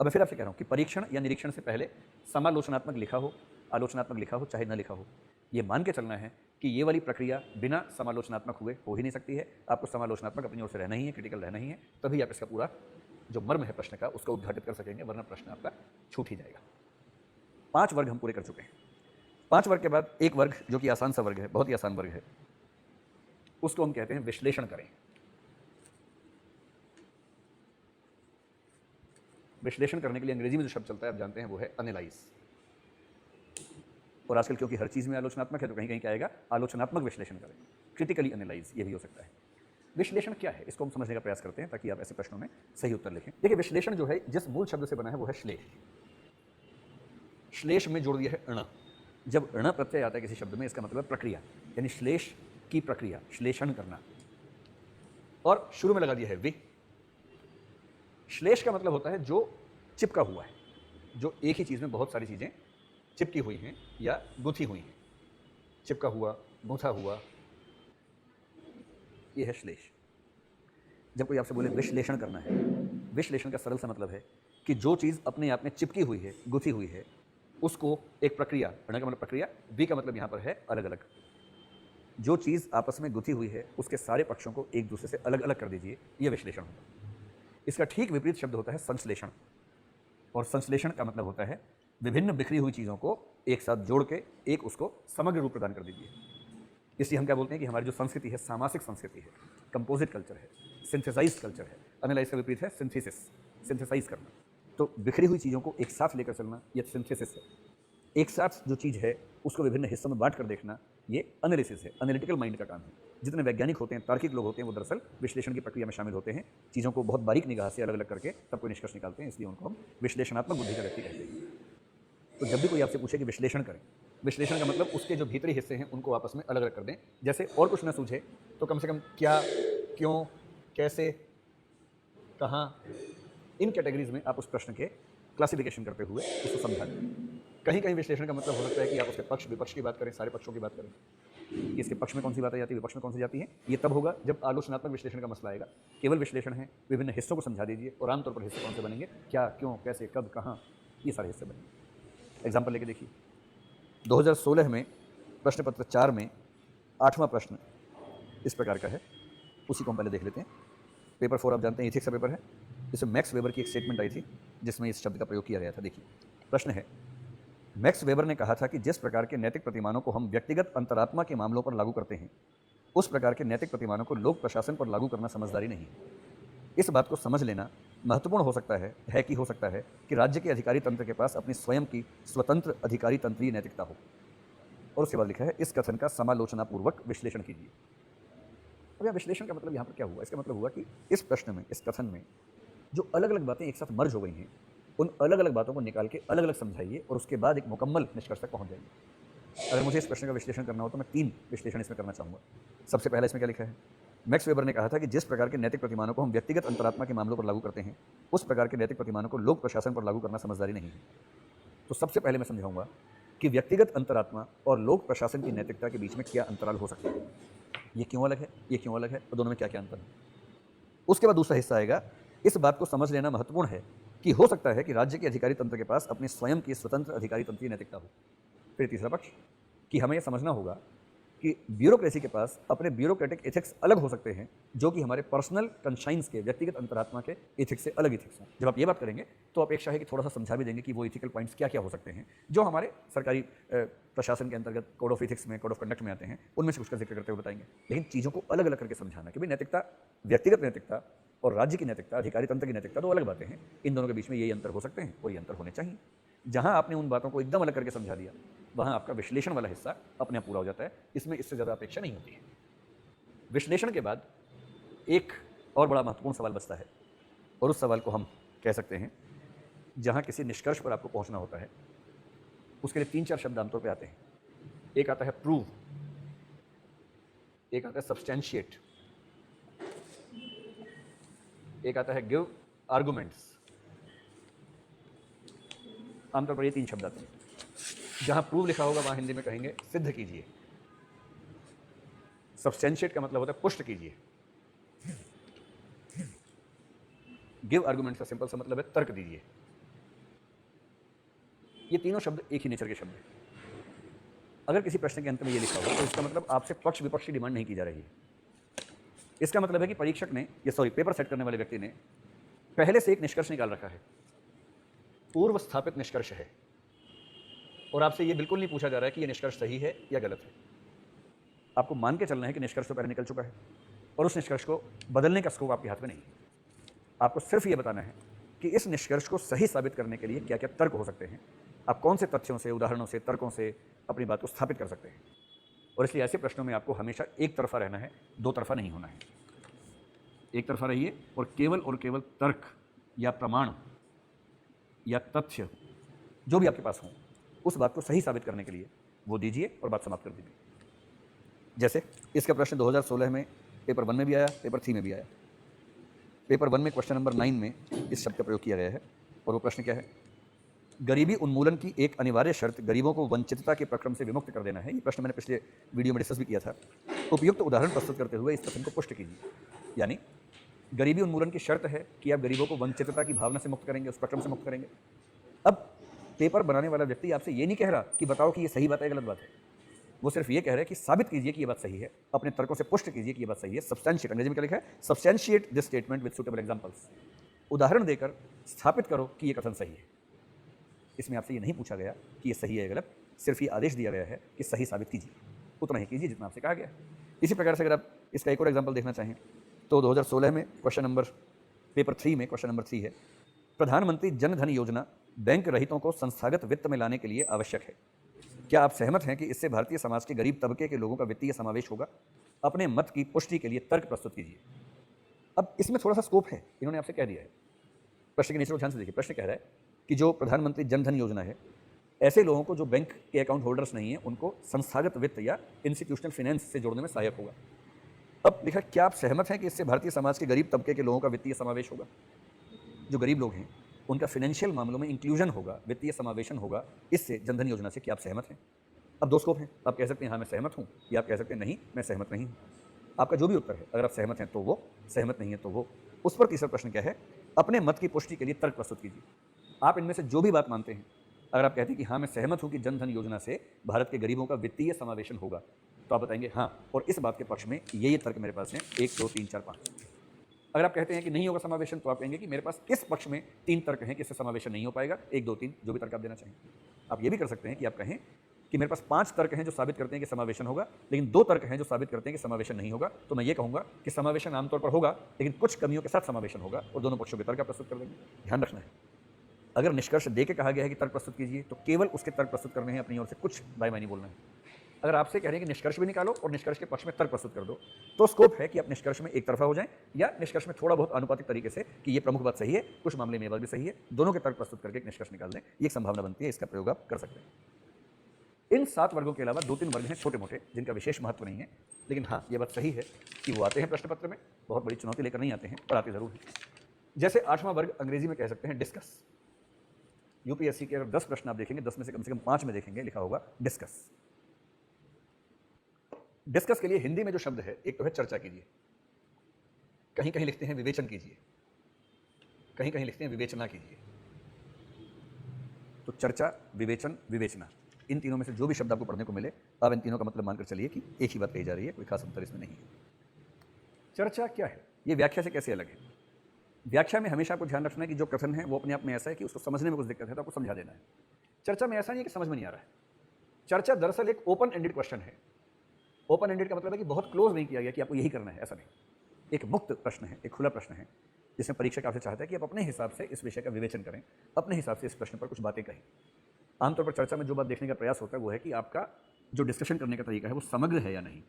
अब मैं फिर आपसे कह रहा हूँ कि परीक्षण या निरीक्षण से पहले समालोचनात्मक लिखा हो, आलोचनात्मक लिखा हो, चाहे न लिखा हो, ये मान के चलना है कि ये वाली प्रक्रिया बिना समालोचनात्मक हुए हो ही नहीं सकती है। आपको समालोचनात्मक अपनी ओर से रहना ही है, क्रिटिकल रहना ही है, तभी आप इसका पूरा जो मर्म है प्रश्न का उसको उद्घाटित कर सकेंगे, वरना प्रश्न आपका छूट ही जाएगा। 5 वर्ग हम पूरे कर चुके हैं। 5 वर्ग के बाद एक वर्ग जो कि आसान सा वर्ग है, बहुत ही आसान वर्ग है, उसको हम कहते हैं विश्लेषण करें। विश्लेषण करने के लिए अंग्रेजी में जो शब्द चलता है आप जानते हैं, वो है एनालाइज। और आजकल क्योंकि हर चीज़ में आलोचनात्मक है तो कहीं कहीं क्या आएगा, आलोचनात्मक विश्लेषण करें, क्रिटिकली एनालाइज, ये भी हो सकता है। विश्लेषण क्या है इसको हम समझने का प्रयास करते हैं ताकि आप ऐसे प्रश्नों में सही उत्तर लिखें। देखिए, विश्लेषण जो है जिस मूल शब्द से बना है वो है श्लेष। श्लेष में जोड़ दिया है ण। जब ण प्रत्यय आता है किसी शब्द में इसका मतलब है प्रक्रिया, यानी श्लेष की प्रक्रिया, श्लेषण करना, और शुरू में लगा दिया है वि। श्लेष का मतलब होता है जो चिपका हुआ है, जो एक ही चीज में बहुत सारी चीजें चिपकी हुई हैं या गुथी हुई हैं। चिपका हुआ, गूंथा हुआ, यह है श्लेष। जब कोई आपसे बोले विश्लेषण करना है, विश्लेषण का सरल सा मतलब है कि जो चीज़ अपने आप में चिपकी हुई है, गुथी हुई है, उसको एक प्रक्रिया, ण का मतलब प्रक्रिया, बी का मतलब यहाँ पर है अलग अलग, जो चीज़ आपस में गुथी हुई है उसके सारे पक्षों को एक दूसरे से अलग अलग कर दीजिए, यह विश्लेषण होगा। इसका ठीक विपरीत शब्द होता है संश्लेषण, और संश्लेषण का मतलब होता है विभिन्न बिखरी हुई चीज़ों को एक साथ जोड़ के एक उसको समग्र रूप प्रदान कर दीजिए। इसलिए हम क्या बोलते हैं कि हमारी जो संस्कृति है सामासिक संस्कृति है, कंपोजिट कल्चर है, सिंथेसाइज कल्चर है। एनालाइज का विपरीत है सिंथेसिस, सिंथेसाइज करना। तो बिखरी हुई चीज़ों को एक साथ लेकर चलना ये सिंथेसिस है। एक साथ जो चीज़ है उसको विभिन्न हिस्सों में बांट कर देखना ये एनालिसिस है, एनालिटिकल माइंड का काम है। जितने वैज्ञानिक होते हैं, तार्किक लोग होते हैं, वो दरअसल विश्लेषण की प्रक्रिया में शामिल होते हैं, चीज़ों को बहुत बारीक निगाह से अलग अलग करके तब कोई निष्कर्ष निकालते हैं, इसलिए उनको हम विश्लेषणात्मक बुद्धि का व्यक्ति कहते हैं। तो जब भी कोई आपसे पूछे कि विश्लेषण करें, विश्लेषण का मतलब उसके जो भीतरी हिस्से हैं उनको आपस में अलग अलग कर दें। जैसे और कुछ न सूझे तो कम से कम क्या, क्यों, कैसे, कहाँ, इन कैटेगरीज में आप उस प्रश्न के क्लासिफिकेशन करते हुए उसको समझा दें। कहीं कहीं विश्लेषण का मतलब हो सकता है कि आप उसके पक्ष विपक्ष की बात करें, सारे पक्षों की बात करें कि इसके पक्ष में कौन सी बात आ जाती है, विपक्ष में कौन सी जाती है। ये तब होगा जब आलोचनात्मक विश्लेषण का मसला आएगा। केवल विश्लेषण है, विभिन्न हिस्सों को समझा दीजिए, और आमतौर पर हिस्से कौन से बनेंगे, क्या, क्यों, कैसे, कब, कहाँ, ये सारे हिस्से बनेंगे। एग्जाम्पल लेके देखिए, 2016 में प्रश्न पत्र 4 में 8वां प्रश्न इस प्रकार का है, उसी को हम पहले देख लेते हैं। पेपर 4 आप जानते हैं इथिक्स का पेपर है। इसमें मैक्स वेबर की एक स्टेटमेंट आई थी जिसमें इस शब्द का प्रयोग किया गया था। देखिए प्रश्न है, मैक्स वेबर ने कहा था कि जिस प्रकार के नैतिक प्रतिमानों को हम व्यक्तिगत अंतरात्मा के मामलों पर लागू करते हैं, उस प्रकार के नैतिक प्रतिमानों को लोक प्रशासन पर लागू करना समझदारी नहीं है। इस बात को समझ लेना महत्वपूर्ण हो सकता है कि हो सकता है कि राज्य के अधिकारी तंत्र के पास अपनी स्वयं की स्वतंत्र अधिकारी तंत्रीय नैतिकता हो। और उसके बाद लिखा है, इस कथन का समालोचनापूर्वक विश्लेषण कीजिए। अब यह विश्लेषण का मतलब यहाँ पर क्या हुआ? इसका मतलब हुआ कि इस प्रश्न में, इस कथन में जो अलग अलग बातें एक साथ मर्ज हो गई हैं, उन अलग अलग बातों को निकाल के अलग अलग समझाइए और उसके बाद एक मुकम्मल निष्कर्ष तक पहुँच जाइए। अगर मुझे इस प्रश्न का विश्लेषण करना हो तो मैं 3 विश्लेषण इसमें करना चाहूँगा। सबसे पहले इसमें क्या लिखा है, मैक्स वेबर ने कहा था कि जिस प्रकार के नैतिक प्रतिमानों को हम व्यक्तिगत अंतरात्मा के मामलों पर लागू करते हैं, उस प्रकार के नैतिक प्रतिमानों को लोक प्रशासन पर लागू करना समझदारी नहीं है। तो सबसे पहले मैं समझाऊंगा कि व्यक्तिगत अंतरात्मा और लोक प्रशासन की नैतिकता के बीच में क्या अंतराल हो सकता है, ये क्यों अलग है, ये क्यों अलग है, और दोनों में क्या क्या अंतर है। उसके बाद दूसरा हिस्सा आएगा, इस बात को समझ लेना महत्वपूर्ण है कि हो सकता है कि राज्य के अधिकारी तंत्र के पास अपनी स्वयं की स्वतंत्र अधिकारी तंत्रीय नैतिकता हो। फिर तीसरा पक्ष कि हमें यह समझना होगा कि ब्यूरोक्रेसी के पास अपने ब्यूरोक्रेटिक एथिक्स अलग हो सकते हैं, जो कि हमारे पर्सनल कंशाइंस के, व्यक्तिगत अंतरात्मा के एथिक्स से अलग एथिक्स हैं। जब आप ये बात करेंगे तो अपेक्षा है कि थोड़ा सा समझा भी देंगे कि वो एथिकल पॉइंट्स क्या क्या हो सकते हैं जो हमारे सरकारी प्रशासन के अंतर्गत कोड ऑफ एथिक्स में, कोड ऑफ कंडक्ट में आते हैं, उनमें से कुछ का जिक्र करते हुए बताएंगे। लेकिन चीज़ों को अलग अलग करके समझाना कि भाई नैतिकता, व्यक्तिगत नैतिकता और राज्य की नैतिकता, अधिकारी तंत्र की नैतिकता, दो अलग बातें हैं। इन दोनों के बीच में यही अंतर हो सकते हैं और ये अंतर होने चाहिए। जहां आपने उन बातों को एकदम अलग करके समझा दिया, वहां आपका विश्लेषण वाला हिस्सा अपने आप पूरा हो जाता है। इसमें इससे ज़्यादा अपेक्षा नहीं होती है। विश्लेषण के बाद एक और बड़ा महत्वपूर्ण सवाल बचता है, और उस सवाल को हम कह सकते हैं जहां किसी निष्कर्ष पर आपको पहुंचना होता है। उसके लिए 3-4 शब्द आमतौर पर आते हैं। एक आता है प्रूव, एक आता है सब्सटैंशिएट, एक आता है गिव आर्गुमेंट्स, आमतौर पर ये 3 शब्द आते हैं। जहां प्रूव लिखा होगा वहां हिंदी में कहेंगे सिद्ध कीजिए। सब्सटेंशिएट का मतलब होता है पुष्ट कीजिए। गिव आर्गुमेंट्स का सिंपल सा मतलब है तर्क दीजिए। ये तीनों शब्द एक ही नेचर के शब्द हैं। अगर किसी प्रश्न के अंत में ये लिखा हो तो इसका मतलब आपसे पक्ष विपक्ष की डिमांड नहीं की जा रही है। इसका मतलब है कि परीक्षक ने पेपर सेट करने वाले व्यक्ति ने पहले से एक निष्कर्ष निकाल रखा है, पूर्व स्थापित निष्कर्ष है, और आपसे ये बिल्कुल नहीं पूछा जा रहा है कि ये निष्कर्ष सही है या गलत है। आपको मान के चलना है कि निष्कर्ष तो पहले निकल चुका है और उस निष्कर्ष को बदलने का स्कोप आपके हाथ में नहीं है। आपको सिर्फ ये बताना है कि इस निष्कर्ष को सही साबित करने के लिए क्या क्या तर्क हो सकते हैं, आप कौन से तथ्यों से, उदाहरणों से, तर्कों से अपनी बात को स्थापित कर सकते हैं। और इसलिए ऐसे प्रश्नों में आपको हमेशा एक तरफा रहना है, दो तरफा नहीं होना है। एक तरफा रहिए और केवल तर्क या प्रमाण या तथ्य जो भी आपके पास हो उस बात को सही साबित करने के लिए वो दीजिए और बात समाप्त कर दीजिए। जैसे इसका प्रश्न 2016 में पेपर 1 में भी आया, पेपर 3 में भी आया। पेपर 1 में क्वेश्चन नंबर 9 में इस शब्द का प्रयोग किया गया है और वो प्रश्न क्या है? गरीबी उन्मूलन की एक अनिवार्य शर्त गरीबों को वंचितता के प्रक्रम से विमुक्त कर देना है। ये प्रश्न मैंने पिछले वीडियो में डिस्कस भी किया था। उपयुक्त उदाहरण प्रस्तुत करते हुए इस प्रश्न को पुष्ट कीजिए। यानी गरीबी उन्मूलन की शर्त है कि आप गरीबों को वंचितता की भावना से मुक्त करेंगे, उस प्रक्रम से मुक्त करेंगे। अब पेपर बनाने वाला व्यक्ति आपसे ये नहीं कह रहा कि बताओ कि ये सही बात है गलत बात है, वो सिर्फ ये कह रहा है कि साबित कीजिए कि ये बात सही है, अपने तर्कों से पुष्ट कीजिए कि ये बात सही है। सब्सटेंशिएट, अंग्रेजी में क्या लिखा है? Substantiate this statement with suitable examples. उदाहरण देकर स्थापित करो कि ये कथन सही है। इसमें आपसे ये नहीं पूछा गया कि ये सही है या गलत, सिर्फ ये आदेश दिया गया है कि सही साबित कीजिए, उतना ही कीजिए जितना आपसे कहा गया। इसी प्रकार से अगर आप इसका एक और एग्जाम्पल देखना चाहें तो 2016 में क्वेश्चन नंबर पेपर 3 में क्वेश्चन नंबर 3 है, प्रधानमंत्री जन धन योजना बैंक रहितों को संस्थागत वित्त में लाने के लिए आवश्यक है। क्या आप सहमत हैं कि इससे भारतीय समाज के गरीब तबके के लोगों का वित्तीय समावेश होगा? अपने मत की पुष्टि के लिए तर्क प्रस्तुत कीजिए। अब इसमें थोड़ा सा स्कोप है, इन्होंने आपसे कह दिया है। प्रश्न के नेचर को ध्यान से देखिए। प्रश्न कह रहा है कि जो प्रधानमंत्री जन धन योजना है, ऐसे लोगों को जो बैंक के अकाउंट होल्डर्स नहीं है उनको संस्थागत वित्त या इंस्टीट्यूशनल फाइनेंस से जोड़ने में सहायक होगा। अब लिखा, क्या आप सहमत हैं कि इससे भारतीय समाज के गरीब तबके के लोगों का वित्तीय समावेश होगा? जो गरीब लोग हैं उनका फाइनेंशियल मामलों में इंक्लूजन होगा, वित्तीय समावेशन होगा इससे, जनधन योजना से। क्या आप सहमत हैं? अब दो स्कोप हैं, आप कह सकते हैं हाँ मैं सहमत हूँ, या आप कह सकते हैं नहीं मैं सहमत नहीं हूँ। आपका जो भी उत्तर है, अगर आप सहमत हैं तो वो, सहमत नहीं है तो वो। उस पर तीसरा प्रश्न क्या है? अपने मत की पुष्टि के लिए तर्क प्रस्तुत कीजिए। आप इनमें से जो भी बात मानते हैं, अगर आप कहते हैं कि हाँ मैं सहमत हूँ कि जनधन योजना से भारत के गरीबों का वित्तीय समावेशन होगा, तो आप बताएंगे हाँ, और इस बात के पक्ष में ये तर्क मेरे पास हैं 1 2 3 4 5। अगर आप कहते हैं कि नहीं होगा समावेशन, तो आप कहेंगे कि मेरे पास इस पक्ष में 3 तर्क हैं कि इससे समावेशन नहीं हो पाएगा, 1 2 3, जो भी तर्क आप देना चाहें। आप ये भी कर सकते हैं कि आप कहें कि मेरे पास 5 तर्क हैं जो साबित करते हैं कि समावेशन होगा, लेकिन 2 तर्क हैं जो साबित करते हैं कि समावेशन नहीं होगा। तो मैं ये कहूंगा कि समावेशन आमतौर पर होगा, लेकिन कुछ कमियों के साथ समावेशन होगा, और दोनों पक्षों के तर्क आप प्रस्तुत कर देंगे। ध्यान रखना है, अगर निष्कर्ष दे के कहा गया है कि तर्क प्रस्तुत कीजिए, तो केवल उसके तर्क प्रस्तुत करने हैं, अपनी ओर से कुछ बायमानी बोलना है। अगर आपसे कह रहे हैं कि निष्कर्ष भी निकालो और निष्कर्ष के पक्ष में तर्क प्रस्तुत कर दो, तो स्कोप है कि आप निष्कर्ष में एक तरफा हो जाएं, या निष्कर्ष में थोड़ा बहुत अनुपातिक तरीके से कि ये प्रमुख बात सही है, कुछ मामले में ये बात भी सही है, दोनों के तर्क प्रस्तुत करके एक निष्कर्ष निकाल दें। ये एक संभावना बनती है, इसका प्रयोग आप कर सकते हैं। इन 7 वर्गों के अलावा 2-3 वर्ग हैं छोटे मोटे, जिनका विशेष महत्व नहीं है, लेकिन हाँ ये बात सही है कि वो आते हैं प्रश्न पत्र में, बहुत बड़ी चुनौती लेकर नहीं आते हैं, पर आते जरूर हैं। जैसे 8वां वर्ग अंग्रेजी में कह सकते हैं डिस्कस। यूपीएससी के अगर 10 प्रश्न आप देखेंगे, 10 में से कम 5 में देखेंगे लिखा होगा डिस्कस। डिस्कस के लिए हिंदी में जो शब्द है, एक तो है चर्चा कीजिए, कहीं कहीं लिखते हैं विवेचन कीजिए, कहीं कहीं लिखते हैं विवेचना कीजिए। तो चर्चा, विवेचन, विवेचना, इन तीनों में से जो भी शब्द आपको पढ़ने को मिले, आप इन तीनों का मतलब मानकर चलिए कि एक ही बात कही जा रही है, कोई खास अंतर इसमें नहीं है। चर्चा क्या है? ये व्याख्या से कैसे अलग है? व्याख्या में हमेशा आपको ध्यान रखना है कि जो कथन है वो अपने आप में ऐसा है कि उसको समझने में कुछ दिक्कत है तो आपको समझा देना है। चर्चा में ऐसा नहीं है कि समझ में नहीं आ रहा है। चर्चा दरअसल एक ओपन एंडेड क्वेश्चन है। ओपन एंडेड का मतलब है कि बहुत क्लोज नहीं किया गया कि आपको यही करना है, ऐसा नहीं। एक मुक्त प्रश्न है, एक खुला प्रश्न है, जिसमें परीक्षक आपसे चाहता है कि आप अपने हिसाब से इस विषय का विवेचन करें, अपने हिसाब से इस प्रश्न पर कुछ बातें कहें। आमतौर पर चर्चा में जो बात देखने का प्रयास होता है वो है कि आपका जो डिस्कशन करने का तरीका है वो समग्र है या नहीं।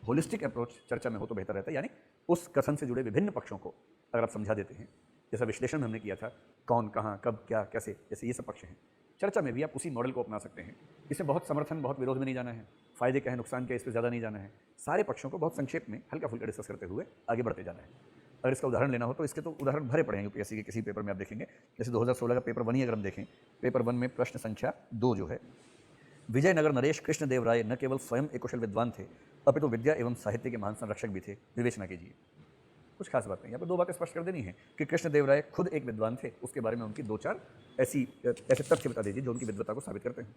होलिस्टिक अप्रोच चर्चा में हो तो बेहतर रहता है, यानी उस कथन से जुड़े विभिन्न पक्षों को अगर आप समझा देते हैं, जैसा विश्लेषण में हमने किया था, कौन, कहाँ, कब, क्या, कैसे, जैसे ये सब पक्ष हैं, चर्चा में भी आप उसी मॉडल को अपना सकते हैं। इसमें बहुत समर्थन, बहुत विरोध में नहीं जाना है, फायदे क्या है, नुकसान क्या है, इस पर ज़्यादा नहीं जाना है। सारे पक्षों को बहुत संक्षेप में हल्का फुल्का डिस्कस करते हुए आगे बढ़ते जाना है। अगर इसका उदाहरण लेना हो तो इसके तो उदाहरण भरे पड़े हैं यूपीएससी के किसी पेपर में आप देखेंगे। जैसे 2016 का पेपर 1 ही अगर हम देखें, पेपर 1 में प्रश्न संख्या 2 जो है, विजयनगर नरेश कृष्णदेव राय न केवल स्वयं एक कुशल विद्वान थे अपितु विद्या एवं साहित्य के महान संरक्षक भी थे। विवेचना कीजिए। कुछ खास बात नहीं, यहाँ पर 2 बातें स्पष्ट कर देनी है कि कृष्णदेव राय खुद एक विद्वान थे, उसके बारे में उनकी 2-4 ऐसे तथ्य बता दीजिए जो उनकी विद्वता को साबित करते हैं।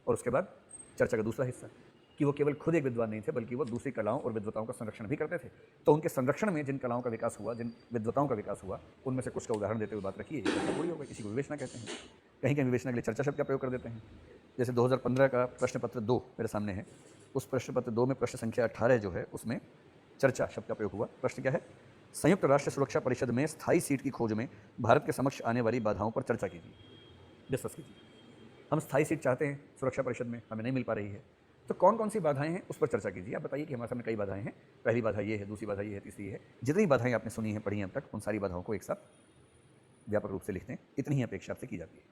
और उसके बाद चर्चा का दूसरा हिस्सा कि वो केवल खुद एक विद्वान नहीं थे बल्कि वो दूसरी कलाओं और विद्वताओं का संरक्षण भी करते थे। तो उनके संरक्षण में जिन कलाओं का विकास हुआ, जिन विद्वताओं का विकास हुआ, उनमें से कुछ का उदाहरण देते हुए बात रखिए। चर्चा पूरी हो गई। किसी को विवेचना कहते हैं, कहीं कहीं विवेचना के लिए चर्चा शब्द का प्रयोग कर देते हैं। जैसे 2015 का प्रश्न पत्र 2 मेरे सामने है, उस प्रश्न पत्र 2 में प्रश्न संख्या 18 जो है उसमें चर्चा शब्द का प्रयोग हुआ। प्रश्न क्या है? संयुक्त राष्ट्र सुरक्षा परिषद में स्थायी सीट की खोज में भारत के समक्ष आने वाली बाधाओं पर चर्चा कीजिए, डिस्कस कीजिए। हम स्थायी सीट चाहते हैं सुरक्षा परिषद में, हमें नहीं मिल पा रही है, तो कौन कौन सी बाधाएं हैं उस पर चर्चा कीजिए। आप बताइए कि हमारे सामने कई बाधाएं हैं, पहली बाधा ये है, दूसरी बाधा ये है, तीसरी ये है। जितनी बाधाएं आपने सुनी हैं, पढ़ी हैं अब तक, उन सारी बाधाओं को एक साथ व्यापक रूप से लिख दें, इतनी ही अपेक्षा आपसे की जाती है।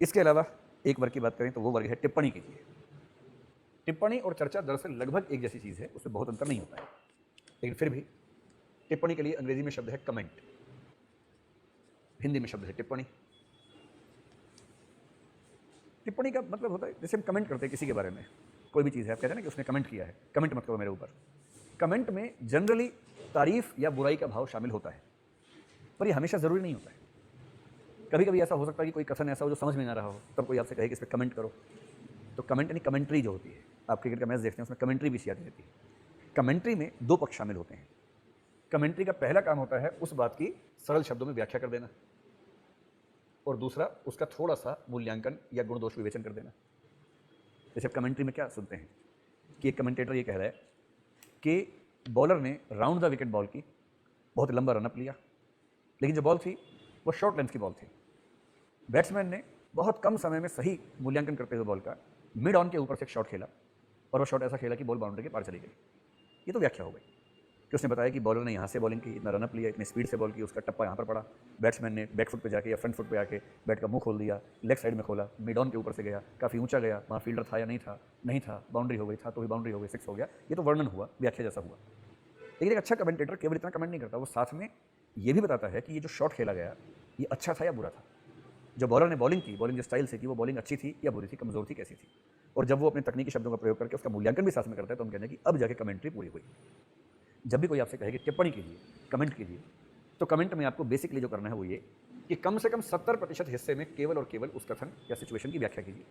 इसके अलावा एक वर्ग की बात करें तो वो वर्ग है टिप्पणी कीजिए। टिप्पणी और चर्चा दरअसल लगभग एक जैसी चीज़ है, उसमें बहुत अंतर नहीं होता है, लेकिन फिर भी टिप्पणी के लिए अंग्रेजी में शब्द है कमेंट, हिंदी में शब्द है टिप्पणी। टिप्पणी का मतलब होता है जैसे हम कमेंट करते हैं किसी के बारे में, कोई भी चीज़ है, आप कहते हैं ना कि उसने कमेंट किया है, कमेंट मत करो मेरे ऊपर। कमेंट में जनरली तारीफ या बुराई का भाव शामिल होता है, पर यह हमेशा ज़रूरी नहीं होता है। कभी कभी ऐसा हो सकता है कि कोई कथन ऐसा हो जो समझ में ना रहा हो, तब कोई आपसे कहे कि इस पर कमेंट करो। तो कमेंट यानी कमेंट्री जो होती है, आप क्रिकेट का मैच देखते हैं उसमें कमेंट्री भी आती रहती है। कमेंट्री में 2 पक्ष शामिल होते हैं। कमेंट्री का पहला काम होता है उस बात की सरल शब्दों में व्याख्या कर देना, और दूसरा उसका थोड़ा सा मूल्यांकन या गुण दोष विवेचन कर देना। जैसे कमेंट्री में क्या सुनते हैं कि एक कमेंटेटर ये कह रहा है कि बॉलर ने राउंड द विकेट बॉल की, बहुत लंबा रनअप लिया, लेकिन जो बॉल थी वो शॉर्ट लेंथ की बॉल थी। बैट्समैन ने बहुत कम समय में सही मूल्यांकन करते हुए बॉल का मिड ऑन के ऊपर से एक शॉट खेला, और वो शॉट ऐसा खेला कि बॉल बाउंड्री के पार चली गई। ये तो व्याख्या हो गई कि उसने बताया कि बॉलर ने यहाँ से बॉलिंग की, इतना रनअप लिया, इतनी स्पीड से बॉल की, उसका टप्पा यहाँ पर पड़ा, बैट्समैन ने बैक फुट पे जाके या फ्रंट फुट पे आके बैट का मुंह खोल दिया, लेग साइड में खोला, मिड ऑन के ऊपर से गया, काफ़ी ऊंचा गया, वहाँ फील्डर था या नहीं था, नहीं था, बाउंड्री हो गई, था तो भी बाउंड्री हो गई, 6 हो गया। ये तो वर्णन हुआ, व्याख्या जैसा हुआ। लेकिन एक अच्छा कमेंटेटर केवल इतना कमेंट नहीं करता, वो साथ में ये भी बताता है कि ये जो शॉट खेला गया ये अच्छा था या बुरा था, जो बॉलर ने बॉलिंग की, बॉलिंग जिस स्टाइल से की, वो बॉलिंग अच्छी थी या बुरी थी, कमजोर थी, कैसी थी। और जब वो अपने तकनीकी शब्दों का प्रयोग करके उसका मूल्यांकन भी साथ में करता है तो हम कहते हैं कि अब जाके कमेंट्री पूरी हुई। जब भी कोई आपसे कहे कि टिप्पणी कीजिए, कमेंट कीजिए, तो कमेंट में आपको बेसिकली जो करना है वो ये कि कम से कम 70% हिस्से में केवल और केवल उस कथन या सिचुएशन की व्याख्या कीजिए,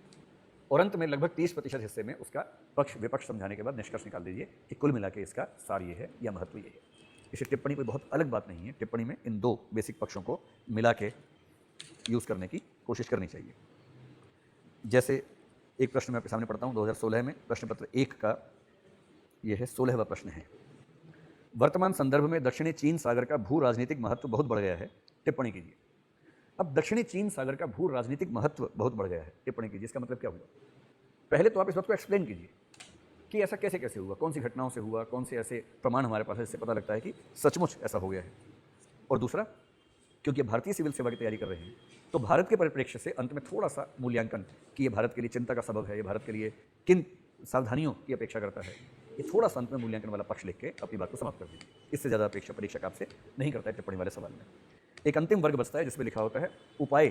और अंत में लगभग 30% हिस्से में उसका पक्ष विपक्ष समझाने के बाद निष्कर्ष निकाल दीजिए कि कुल मिला के इसका सार ये है या महत्व ये है। इसे टिप्पणी कोई बहुत अलग बात नहीं है, टिप्पणी में इन 2 बेसिक पक्षों को मिला के यूज़ करने की कोशिश करनी चाहिए। जैसे एक प्रश्न मैं आपके सामने पढ़ता हूँ, 2016 में प्रश्न पत्र 1 का यह है 16वां प्रश्न है। वर्तमान संदर्भ में दक्षिणी चीन सागर का भू राजनीतिक महत्व बहुत बढ़ गया है, टिप्पणी कीजिए। अब दक्षिणी चीन सागर का भू राजनीतिक महत्व बहुत बढ़ गया है, टिप्पणी कीजिए। इसका मतलब क्या हुआ? पहले तो आप इस बात को एक्सप्लेन कीजिए कि ऐसा कैसे कैसे हुआ, कौन सी घटनाओं से हुआ, कौन से ऐसे प्रमाण हमारे पास है जिससे पता लगता है कि सचमुच ऐसा हो गया है। और दूसरा, क्योंकि भारतीय सिविल सेवा की तैयारी कर रहे हैं तो भारत के परिप्रेक्ष्य से अंत में थोड़ा सा मूल्यांकन कि ये भारत के लिए चिंता का सबब है, ये भारत के लिए किन सावधानियों की अपेक्षा करता है, ये थोड़ा सा अंत में मूल्यांकन वाला पक्ष लिख के अपनी बात को समाप्त कर दीजिए। इससे ज़्यादा अपेक्षा परीक्षक आपसे नहीं करता है टिप्पणी वाले सवाल में। एक अंतिम वर्ग बचता है जिसमें लिखा होता है उपाय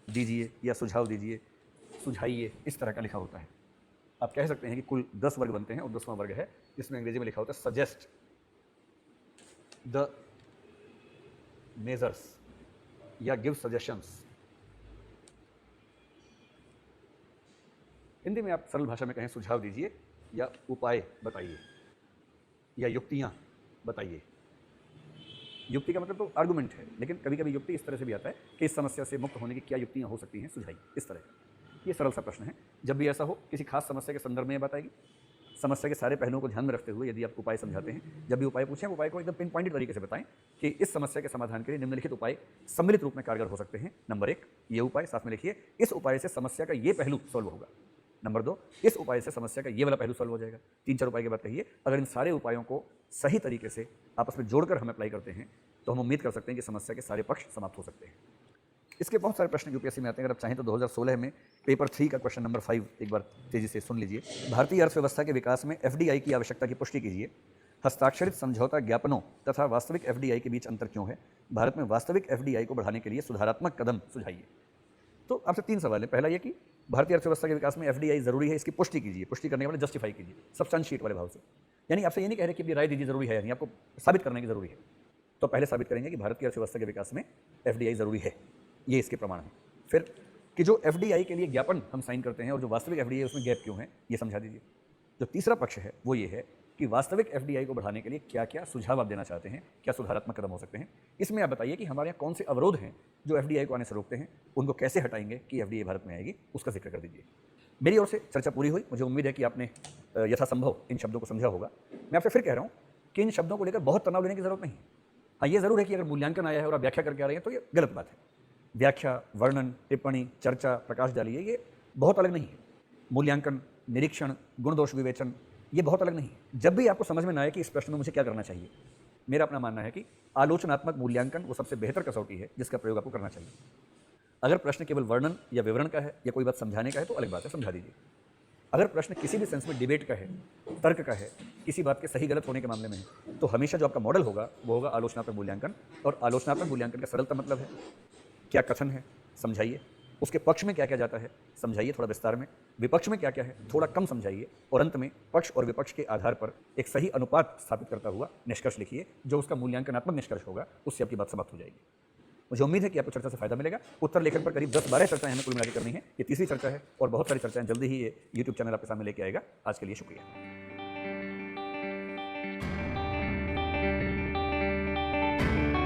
दीजिए या सुझाव दीजिए, सुझाइए, इस तरह का लिखा होता है। आप कह सकते हैं कि कुल 10 वर्ग बनते हैं और 10वां वर्ग है जिसमें अंग्रेजी में लिखा होता है सजेस्ट द मेजर्स या गिव सजेशंस। हिंदी में आप सरल भाषा में कहें सुझाव दीजिए या उपाय बताइए या युक्तियां बताइए। युक्ति का मतलब तो आर्गुमेंट है, लेकिन कभी कभी युक्ति इस तरह से भी आता है कि इस समस्या से मुक्त होने की क्या युक्तियां हो सकती हैं, सुझाइए, इस तरह। ये सरल सा प्रश्न है। जब भी ऐसा हो किसी खास समस्या के संदर्भ में ये बताएगी, समस्या के सारे पहलुओं को ध्यान में रखते हुए यदि आप उपाय समझाते हैं, जब भी उपाय पूछें उपाय को एकदम पिन पॉइंटेड तरीके से बताएं कि इस समस्या के समाधान के लिए निम्नलिखित उपाय सम्मिलित रूप में कारगर हो सकते हैं। नंबर 1 ये उपाय, साथ में लिखिए इस उपाय से समस्या का ये पहलू सॉल्व होगा। नंबर 2 इस उपाय से समस्या का ये वाला पहलू सॉल्व हो जाएगा। 3-4 उपाय के बाद कहिए अगर इन सारे उपायों को सही तरीके से आपस में जोड़कर हम अप्लाई करते हैं तो हम उम्मीद कर सकते हैं कि समस्या के सारे पक्ष समाप्त हो सकते हैं। इसके बहुत सारे प्रश्न यूपीएससी में आते हैं। अगर आप चाहें तो 2016 में पेपर 3 का क्वेश्चन नंबर 5 एक बार तेजी से सुन लीजिए। भारतीय अर्थव्यवस्था के विकास में एफडीआई की आवश्यकता की पुष्टि कीजिए। हस्ताक्षरित समझौता ज्ञापनों तथा वास्तविक एफडीआई के बीच अंतर क्यों है? भारत में वास्तविक एफडीआई को बढ़ाने के लिए सुधारात्मक कदम सुझाइए। तो आपसे 3 सवाल है। पहला ये कि भारतीय अर्थव्यवस्था के विकास में एफडीआई जरूरी है, इसकी पुष्टि कीजिए। पुष्टि करने के बाद जस्टिफाई कीजिए सब्सटेंशिएट वाले भाव से। यानी आपसे ये नहीं कह रहे कि अपनी राय दीजिए जरूरी है या नहीं, आपको साबित करने की जरूरी है। तो पहले साबित करेंगे कि भारत की अर्थव्यवस्था के विकास में एफडीआई जरूरी है, ये इसके प्रमाण है। फिर कि जो एफडीआई के लिए ज्ञापन हम साइन करते हैं और जो वास्तविक एफडीआई उसमें गैप क्यों है, ये समझा दीजिए। जो तीसरा पक्ष है वो ये है कि वास्तविक एफडीआई को बढ़ाने के लिए क्या क्या सुझाव आप देना चाहते हैं, क्या सुधारात्मक कदम हो सकते हैं। इसमें आप बताइए कि हमारे यहाँ कौन से अवरोध हैं जो एफडीआई को आने से रोकते हैं, उनको कैसे हटाएंगे कि एफडीआई भारत में आएगी, उसका जिक्र कर दीजिए। मेरी ओर से चर्चा पूरी हुई। मुझे उम्मीद है कि आपने यथासंभव इन शब्दों को समझा होगा। मैं आपसे फिर कह रहा हूँ कि इन शब्दों को लेकर बहुत तनाव लेने की जरूरत नहीं। हाँ, ये जरूर है कि अगर मूल्यांकन आया है और आप व्याख्या करके आ रहे हैं तो ये गलत बात है। व्याख्या, वर्णन, टिप्पणी, चर्चा, प्रकाश डालिए, ये बहुत अलग नहीं है। मूल्यांकन, निरीक्षण, गुण दोष विवेचन, ये बहुत अलग नहीं है। जब भी आपको समझ में ना आए कि इस प्रश्न में मुझे क्या करना चाहिए, मेरा अपना मानना है कि आलोचनात्मक मूल्यांकन वो सबसे बेहतर कसौटी है जिसका प्रयोग आपको करना चाहिए। अगर प्रश्न केवल वर्णन या विवरण का है या कोई बात समझाने का है तो अलग बात है, समझा दीजिए। अगर प्रश्न किसी भी सेंस में डिबेट का है, तर्क का है, किसी बात के सही गलत होने के मामले में है, तो हमेशा जो आपका मॉडल होगा वो होगा आलोचनात्मक मूल्यांकन। और आलोचनात्मक मूल्यांकन का सरलता मतलब है क्या कथन है, समझाइए। उसके पक्ष में क्या क्या जाता है, समझाइए थोड़ा विस्तार में। विपक्ष में क्या क्या है, थोड़ा कम समझाइए। और अंत में पक्ष और विपक्ष के आधार पर एक सही अनुपात स्थापित करता हुआ निष्कर्ष लिखिए। जो उसका मूल्यांकनात्मक निष्कर्ष होगा उससे आपकी बात समाप्त हो जाएगी। मुझे उम्मीद है कि आपको चर्चा से फायदा मिलेगा। उत्तर लेखन पर करीब 10-12 चर्चाएं हमें कुल मिलाकर करनी है। ये तीसरी चर्चा है और बहुत सारी चर्चाएं जल्दी ही ये यूट्यूब चैनल आपके सामने लेके आएगा। आज के लिए शुक्रिया।